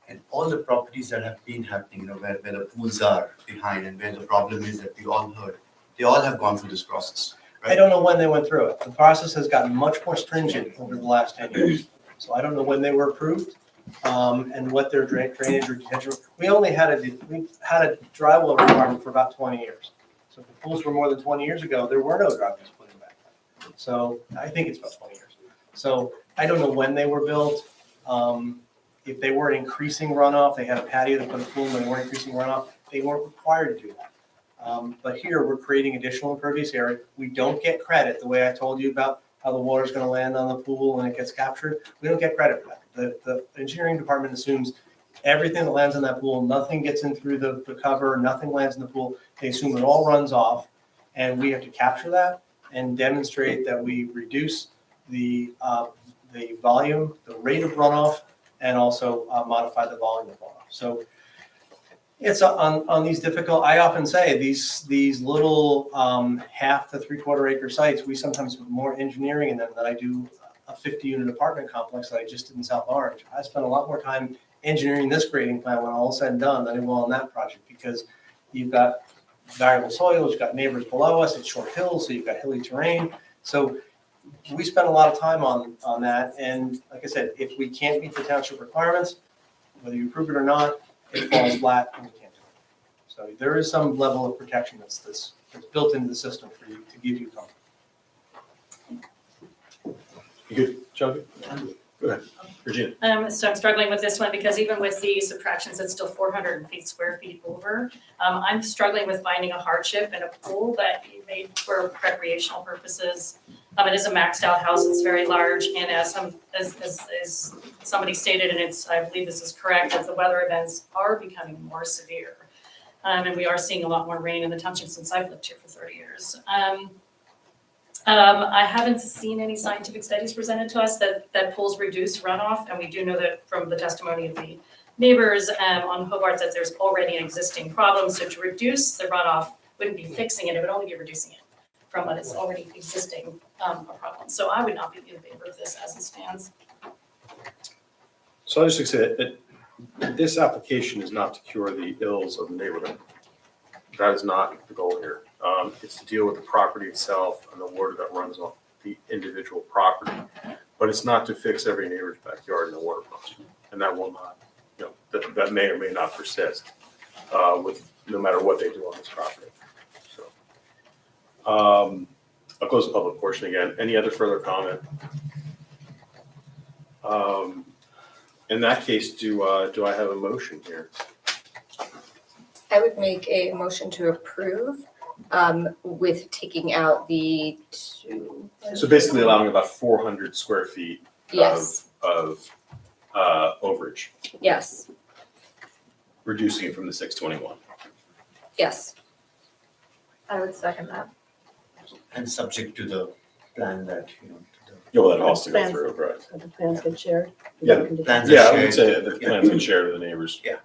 And all the properties that have been happening, where the pools are behind and where the problem is that we all heard, they all have gone through this process. I don't know when they went through it. The process has gotten much more stringent over the last 10 years. So I don't know when they were approved, and what their drainage or detention. We had a dry well requirement for about 20 years. So if the pools were more than 20 years ago, there were no dry wells put in back then. So I think it's about 20 years. So I don't know when they were built. If they weren't increasing runoff, they had a patio to put a pool, and they weren't increasing runoff, they weren't required to do that. But here we're creating additional impervious area. We don't get credit, the way I told you about how the water's gonna land on the pool and it gets captured. We don't get credit for that. The engineering department assumes everything that lands in that pool, nothing gets in through the cover, nothing lands in the pool. They assume it all runs off, and we have to capture that and demonstrate that we reduce the volume, the rate of runoff, and also modify the volume of runoff. So it's on these difficult, I often say, these little 1/2 to 3/4 acre sites, we sometimes put more engineering in them than I do a 50-unit apartment complex that I just did in South Orange. I spent a lot more time engineering this grading plan when all is said and done than I will on that project, because you've got variable soils, you've got neighbors below us, it's short hills, so you've got hilly terrain. So we spent a lot of time on that, and like I said, if we can't meet the township requirements, whether you approve it or not, it falls flat and we can't do it. So there is some level of protection that's built into the system for you to give you comfort. You good, John? Go ahead, Regina. So I'm struggling with this one because even with the subtractions, it's still 400 square feet over. I'm struggling with finding a hardship in a pool that you made for recreational purposes. It is a maxed out house, it's very large, and as somebody stated, and I believe this is correct, that the weather events are becoming more severe. And we are seeing a lot more rain in the township since I've lived here for 30 years. I haven't seen any scientific studies presented to us that pools reduce runoff, and we do know that from the testimony of the neighbors on Hobart that there's already an existing problem. So to reduce the runoff wouldn't be fixing it, it would only be reducing it from what is already existing a problem. So I would not be in favor of this as it stands. So I just say that this application is not to cure the ills of the neighborhood. That is not the goal here. It's to deal with the property itself and the water that runs off the individual property. But it's not to fix every neighbor's backyard in the waterfront. And that will not, that may or may not persist with no matter what they do on this property. So I'll close the public portion again. Any other further comment? In that case, do I have a motion here? I would make a motion to approve with taking out the two. So basically allowing about 400 square feet Yes, of overage, yes, reducing it from the 621. yes. I would second that. And subject to the plan that, Yeah, well, that has to go through, right? So the plans get shared? Yeah, plans are Yeah, I would shared. say the plans can share with the neighbors. Yeah.